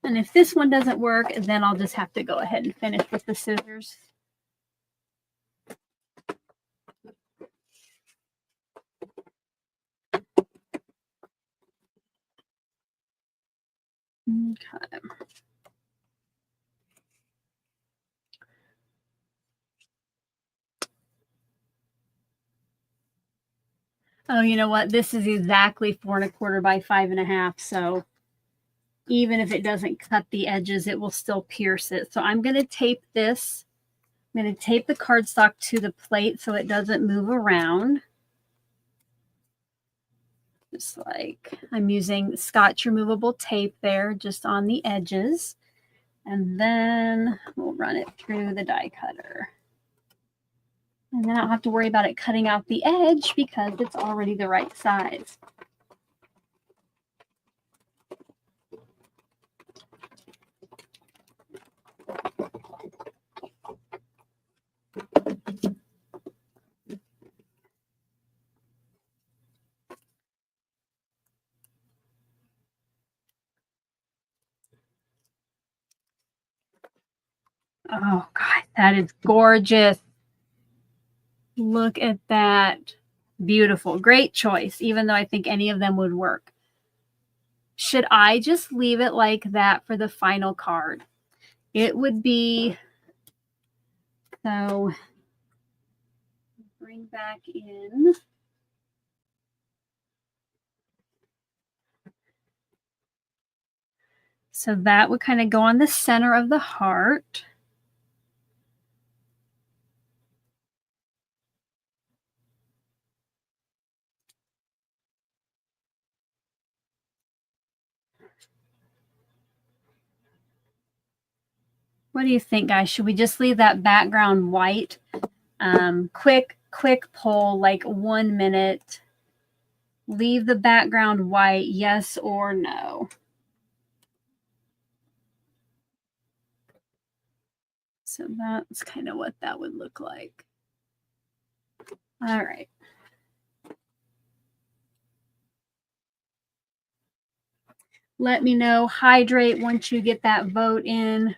And if this one doesn't work, then I'll just have to go ahead and finish with the scissors. Okay. Oh, you know what? This is exactly 4 1/4 by 5 1/2. So even if it doesn't cut the edges, it will still pierce it. So I'm going to tape this. I'm going to tape the cardstock to the plate so it doesn't move around. Just like I'm using Scotch removable tape there just on the edges. And then we'll run it through the die cutter. And then I don't have to worry about it cutting out the edge because it's already the right size. Oh, God, that is gorgeous. Look at that. Beautiful. Great choice, even though I think any of them would work. Should I just leave it like that for the final card? It would be, so bring back in. So that would kind of go on the center of the heart. What do you think, guys? Should we just leave that background white? Quick poll, like 1 minute. Leave the background white, yes or no? So that's kind of what that would look like. All right. Let me know. Hydrate once you get that vote in.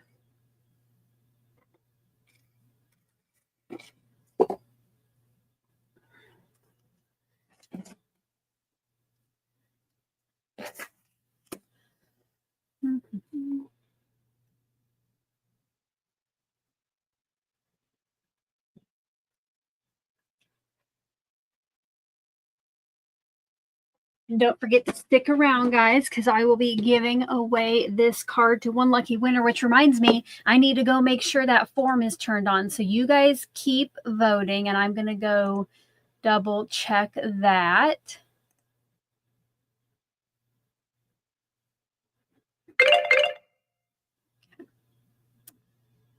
And don't forget to stick around, guys, because I will be giving away this card to one lucky winner, which reminds me, I need to go make sure that form is turned on. So you guys keep voting, and I'm going to go double check that.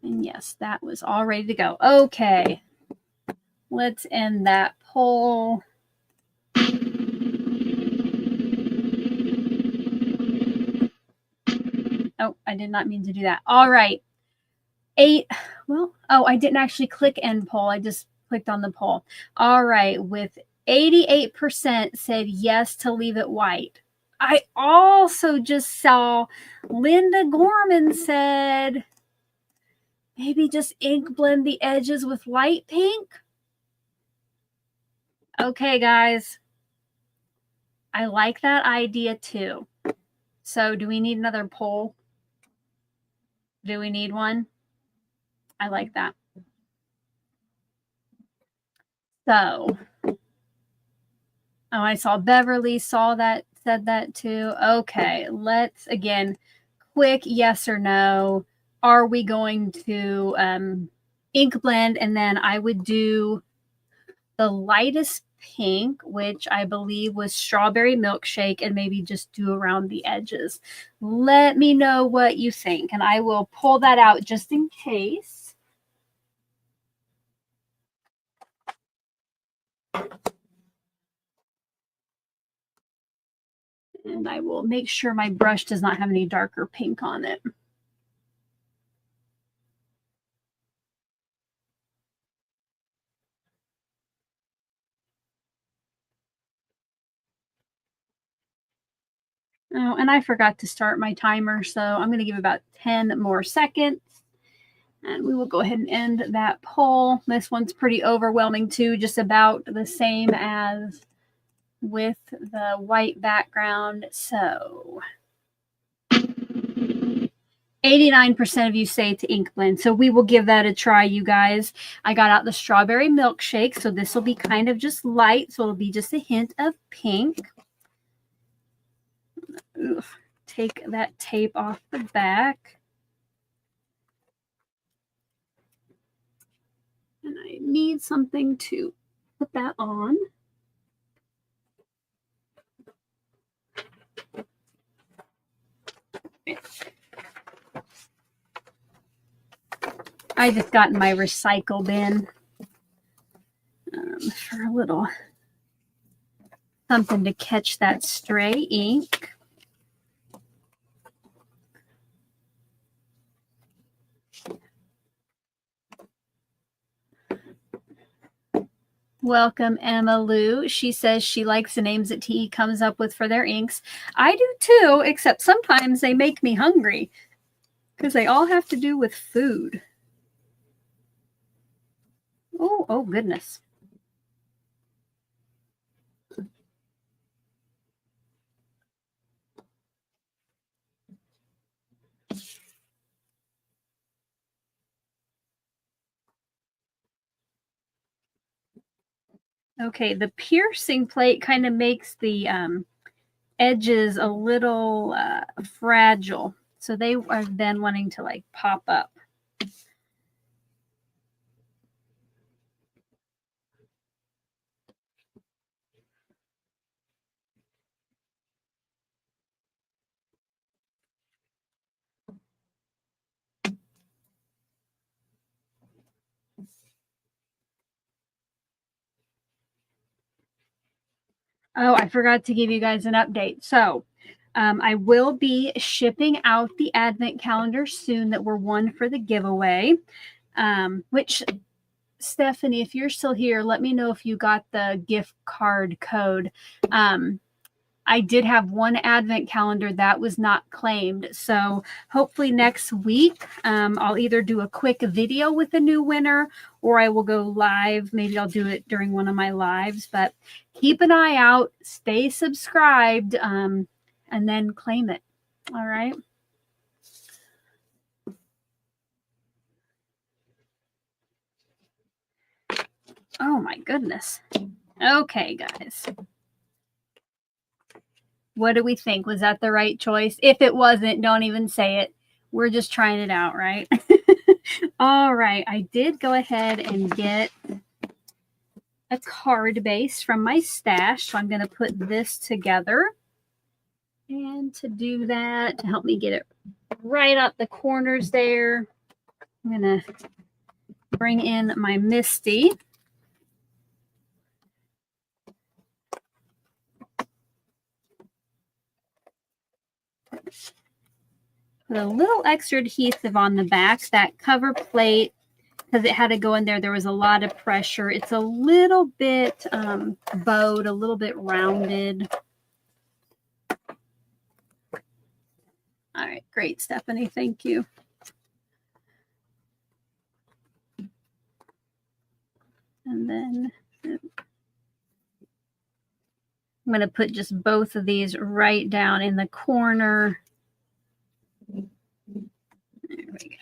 And yes, that was all ready to go. Okay, let's end that poll. Oh, I did not mean to do that. All right. I didn't actually click end poll. I just clicked on the poll. All right. With 88% said yes to leave it white. I also just saw Linda Gorman said maybe just ink blend the edges with light pink. Okay, guys. I like that idea too. So do we need another poll? Do we need one? I like that. So, oh, I saw Beverly said that too. Okay, let's again, quick yes or no. Are we going to ink blend? And then I would do the lightest pink, which I believe was strawberry milkshake, and maybe just do around the edges. Let me know what you think, and I will pull that out just in case. And I will make sure my brush does not have any darker pink on it. Oh, and I forgot to start my timer, so I'm going to give about 10 more seconds. And we will go ahead and end that poll. This one's pretty overwhelming too, just about the same as with the white background. So 89% of you say to ink blend. So we will give that a try, you guys. I got out the strawberry milkshake, so this will be kind of just light. So it'll be just a hint of pink. Oof. Take that tape off the back. And I need something to put that on. I just got in my recycle bin for a little something to catch that stray ink. Welcome, Emma Lou. She says she likes the names that TE comes up with for their inks. I do too, except sometimes they make me hungry because they all have to do with food. Oh goodness. Okay, the piercing plate kind of makes the edges a little fragile. So they are then wanting to like pop up. Oh, I forgot to give you guys an update. So I will be shipping out the advent calendar soon that were won for the giveaway, which Stephanie, if you're still here, let me know if you got the gift card code. I did have one advent calendar that was not claimed. So hopefully next week, I'll either do a quick video with a new winner or I will go live. Maybe I'll do it during one of my lives, but keep an eye out, stay subscribed, and then claim it. All right. Oh my goodness. Okay, guys. What do we think? Was that the right choice? If it wasn't, don't even say it. We're just trying it out, right? All right. I did go ahead and get a card base from my stash. So I'm going to put this together. And to do that, to help me get it right up the corners there, I'm going to bring in my Misty. Put a little extra adhesive on the back. That cover plate, because it had to go in there, there was a lot of pressure. It's a little bit bowed, a little bit rounded. All right, great, Stephanie. Thank you. And then I'm going to put just both of these right down in the corner. There we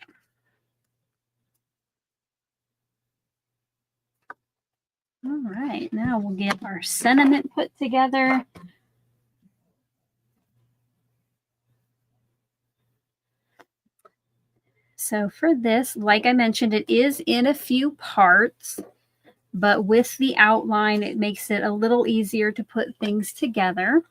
go. All right, now we'll get our sentiment put together. So for this, like I mentioned, it is in a few parts, but with the outline, it makes it a little easier to put things together.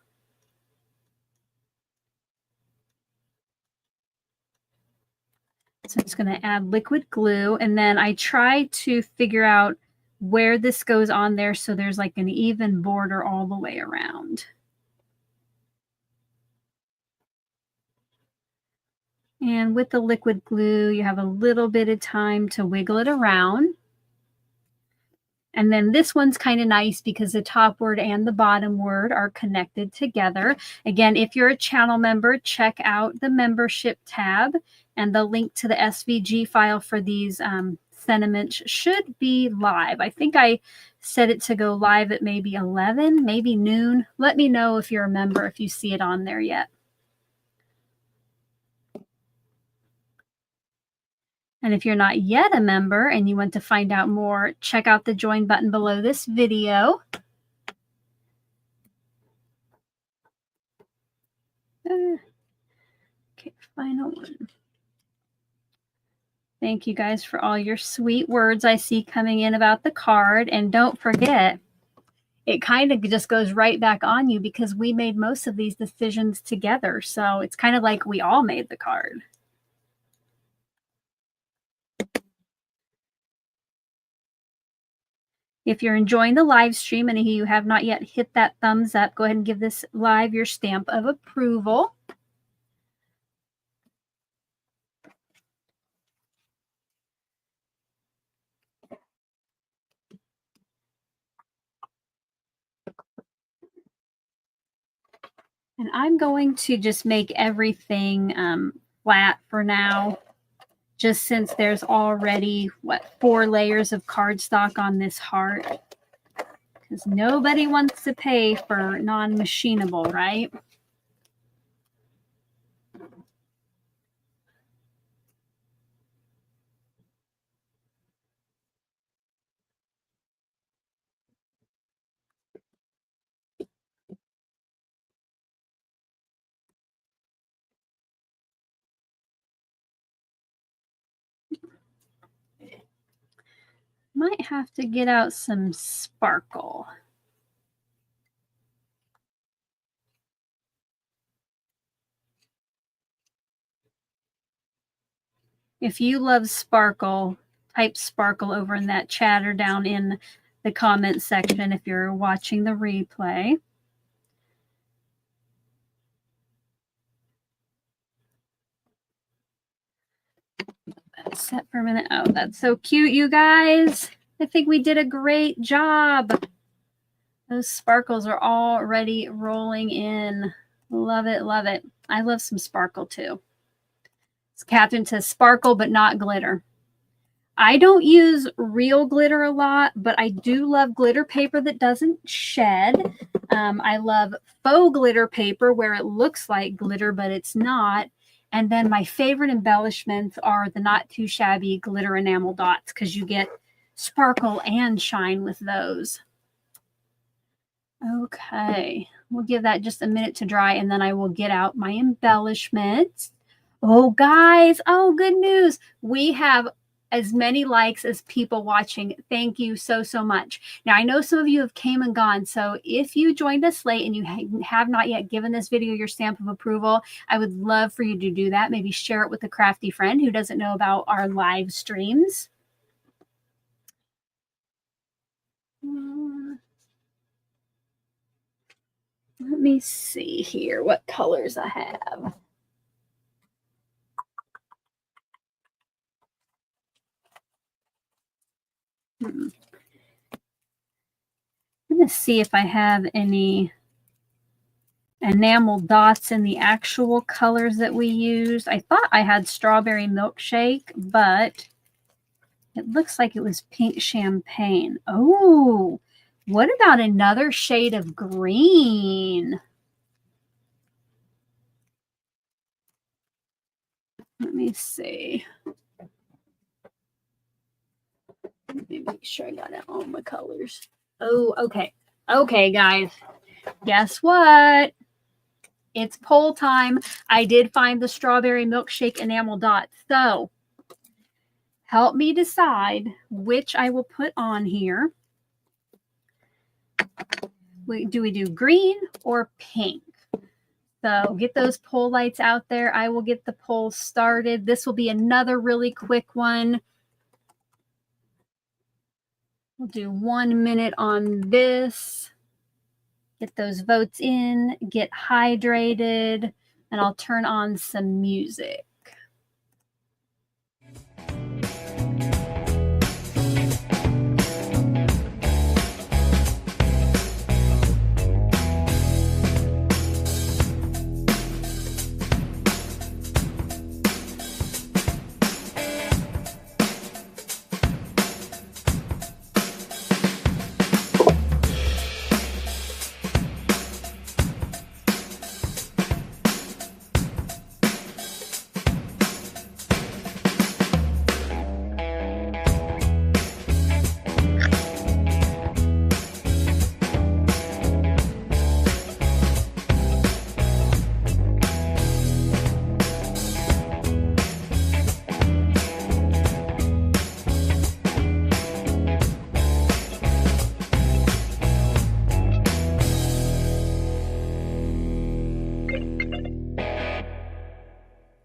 So I'm just going to add liquid glue, and then I try to figure out where this goes on there so there's like an even border all the way around. And with the liquid glue, you have a little bit of time to wiggle it around. And then this one's kind of nice because the top word and the bottom word are connected together. Again, if you're a channel member, check out the membership tab, and the link to the SVG file for these sentiments should be live. I think I set it to go live at maybe 11, maybe noon. Let me know if you're a member, if you see it on there yet. And if you're not yet a member and you want to find out more, check out the join button below this video. Okay, final one. Thank you guys for all your sweet words I see coming in about the card. And don't forget, it kind of just goes right back on you because we made most of these decisions together. So it's kind of like we all made the card. If you're enjoying the live stream and you have not yet hit that thumbs up, go ahead and give this live your stamp of approval. And I'm going to just make everything flat for now, just since there's already, 4 layers of cardstock on this heart. Because nobody wants to pay for non-machinable, right? Might have to get out some sparkle. If you love sparkle, type sparkle over in that chat or down in the comment section if you're watching the replay. Set for a minute. Oh, that's so cute, you guys. I think we did a great job. Those sparkles are already rolling in. Love it, love it. I love some sparkle too. Catherine says sparkle, but not glitter. I don't use real glitter a lot, but I do love glitter paper that doesn't shed. I love faux glitter paper where it looks like glitter, but it's not. And then my favorite embellishments are the not too shabby glitter enamel dots because you get sparkle and shine with those. Okay, We'll give that just a minute to dry, and then I will get out my embellishments. Oh, guys. Oh, good news. We have as many likes as people watching. Thank you so, so much. Now, I know some of you have came and gone, so if you joined us late and you have not yet given this video your stamp of approval, I would love for you to do that. Maybe share it with a crafty friend who doesn't know about our live streams. Let me see here what colors I have. I'm going to see if I have any enamel dots in the actual colors that we used. I thought I had strawberry milkshake, but it looks like it was pink champagne. Oh, what about another shade of green? Let me see. Let me make sure I got it all my colors. Oh, okay. Okay, guys. Guess what? It's poll time. I did find the strawberry milkshake enamel dots. So help me decide which I will put on here. Do we do green or pink? So get those poll lights out there. I will get the poll started. This will be another really quick one. We'll do 1 minute on this. Get those votes in, get hydrated, and I'll turn on some music.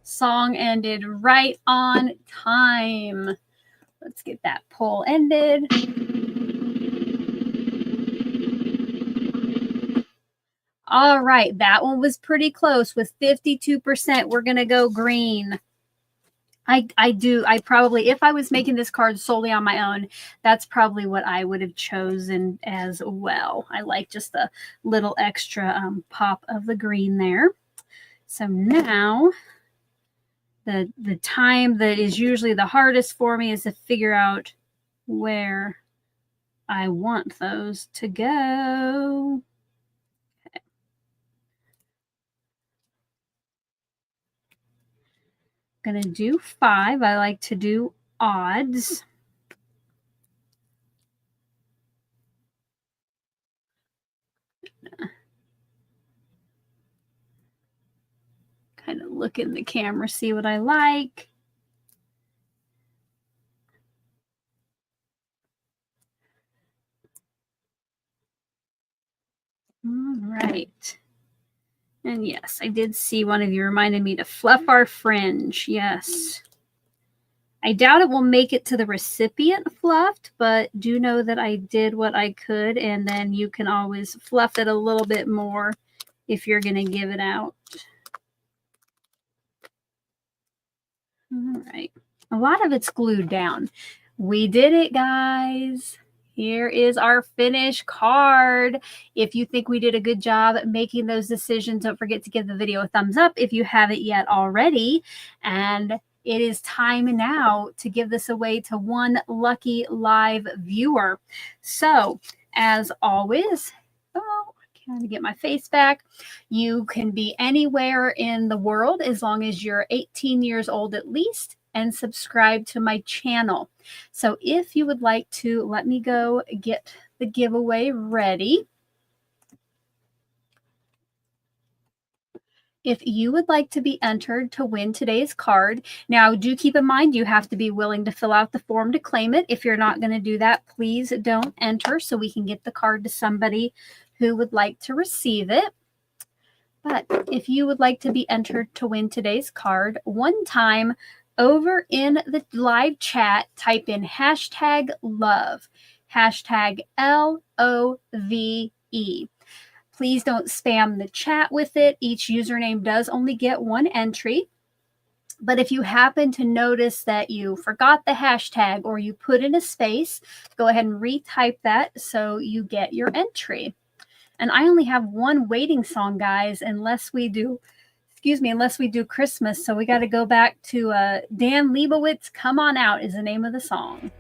Song ended right on time. Let's get that poll ended. All right, that one was pretty close with 52%. We're going to go green. I probably, if I was making this card solely on my own, that's probably what I would have chosen as well. I like just the little extra pop of the green there. So now the time that is usually the hardest for me is to figure out where I want those to go. Okay. I'm going to do 5. I like to do odds. Kind of look in the camera, see what I like. All right. And yes, I did see one of you reminded me to fluff our fringe. Yes. I doubt it will make it to the recipient fluffed, but do know that I did what I could, and then you can always fluff it a little bit more if you're going to give it out. All right. A lot of it's glued down. We did it, guys. Here is our finished card. If you think we did a good job making those decisions, don't forget to give the video a thumbs up if you haven't yet already. And it is time now to give this away to one lucky live viewer. So, as always, can I get my face back? You can be anywhere in the world as long as you're 18 years old at least and subscribe to my channel. So if you would like to, let me go get the giveaway ready. if you would like to be entered to win today's card. Now, do keep in mind you have to be willing to fill out the form to claim it. If you're not going to do that, please don't enter so we can get the card to somebody who would like to receive it. But if you would like to be entered to win today's card, one time over in the live chat, type in hashtag love, hashtag LOVE. Please don't spam the chat with it. Each username does only get one entry. But if you happen to notice that you forgot the hashtag or you put in a space, go ahead and retype that so you get your entry. And I only have one waiting song, guys, unless we do Christmas. So we got to go back to Dan Leibowitz. Come On Out is the name of the song.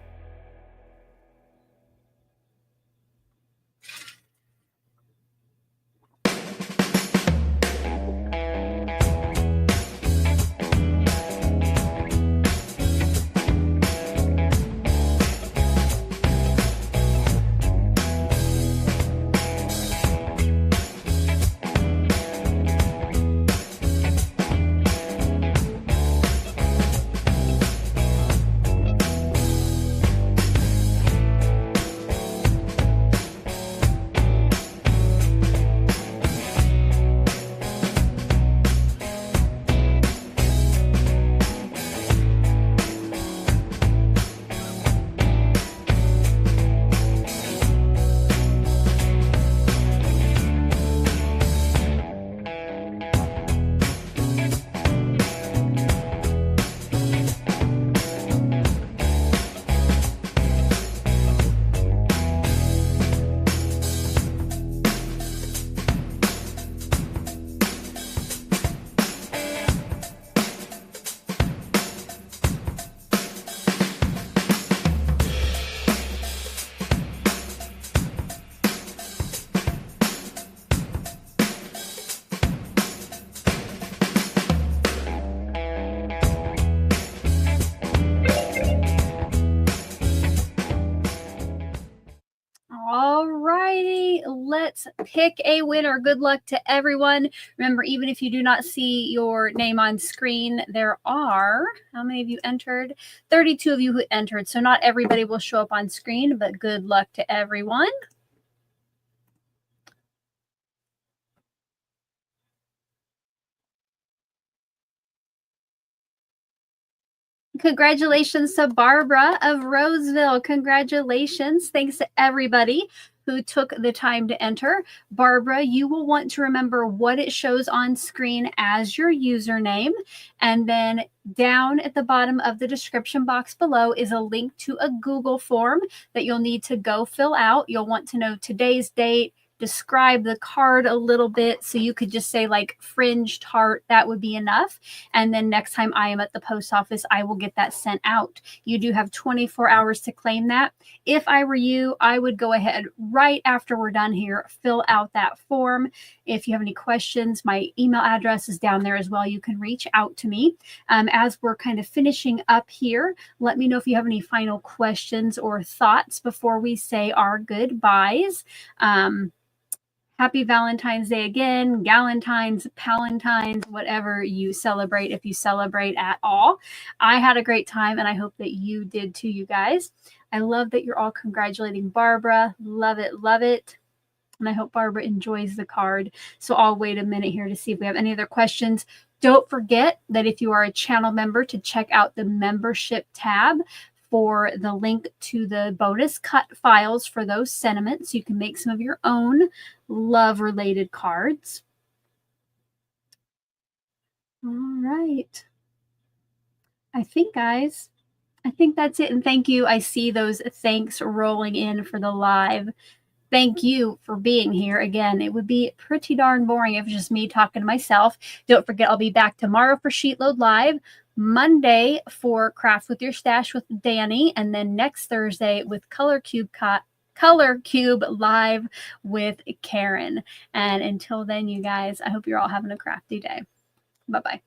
Let's pick a winner. Good luck to everyone. Remember, even if you do not see your name on screen, there are, how many of you entered? 32 of you who entered. So not everybody will show up on screen, but good luck to everyone. Congratulations to Barbara of Roseville. Congratulations. Thanks to everybody who took the time to enter. Barbara, you will want to remember what it shows on screen as your username. And then down at the bottom of the description box below is a link to a Google form that you'll need to go fill out. You'll want to know today's date, describe the card a little bit. So you could just say like fringed heart, that would be enough. And then next time I am at the post office, I will get that sent out. You do have 24 hours to claim that. If I were you, I would go ahead right after we're done here, fill out that form. If you have any questions, my email address is down there as well. You can reach out to me. As we're kind of finishing up here, let me know if you have any final questions or thoughts before we say our goodbyes. Happy Valentine's Day again, Galentine's, Palentine's, whatever you celebrate, if you celebrate at all. I had a great time, and I hope that you did too, you guys. I love that you're all congratulating Barbara. Love it, love it. And I hope Barbara enjoys the card. So I'll wait a minute here to see if we have any other questions. Don't forget that if you are a channel member, to check out the membership tab for the link to the bonus cut files for those sentiments. You can make some of your own love-related cards. All right. I think, guys, that's it. And thank you. I see those thanks rolling in for the live. Thank you for being here. Again, it would be pretty darn boring if it was just me talking to myself. Don't forget, I'll be back tomorrow for Sheetload Live, Monday for Craft with Your Stash with Danny, and then next Thursday with Color Cube Live with Karen. And until then, you guys, I hope you're all having a crafty day. Bye-bye.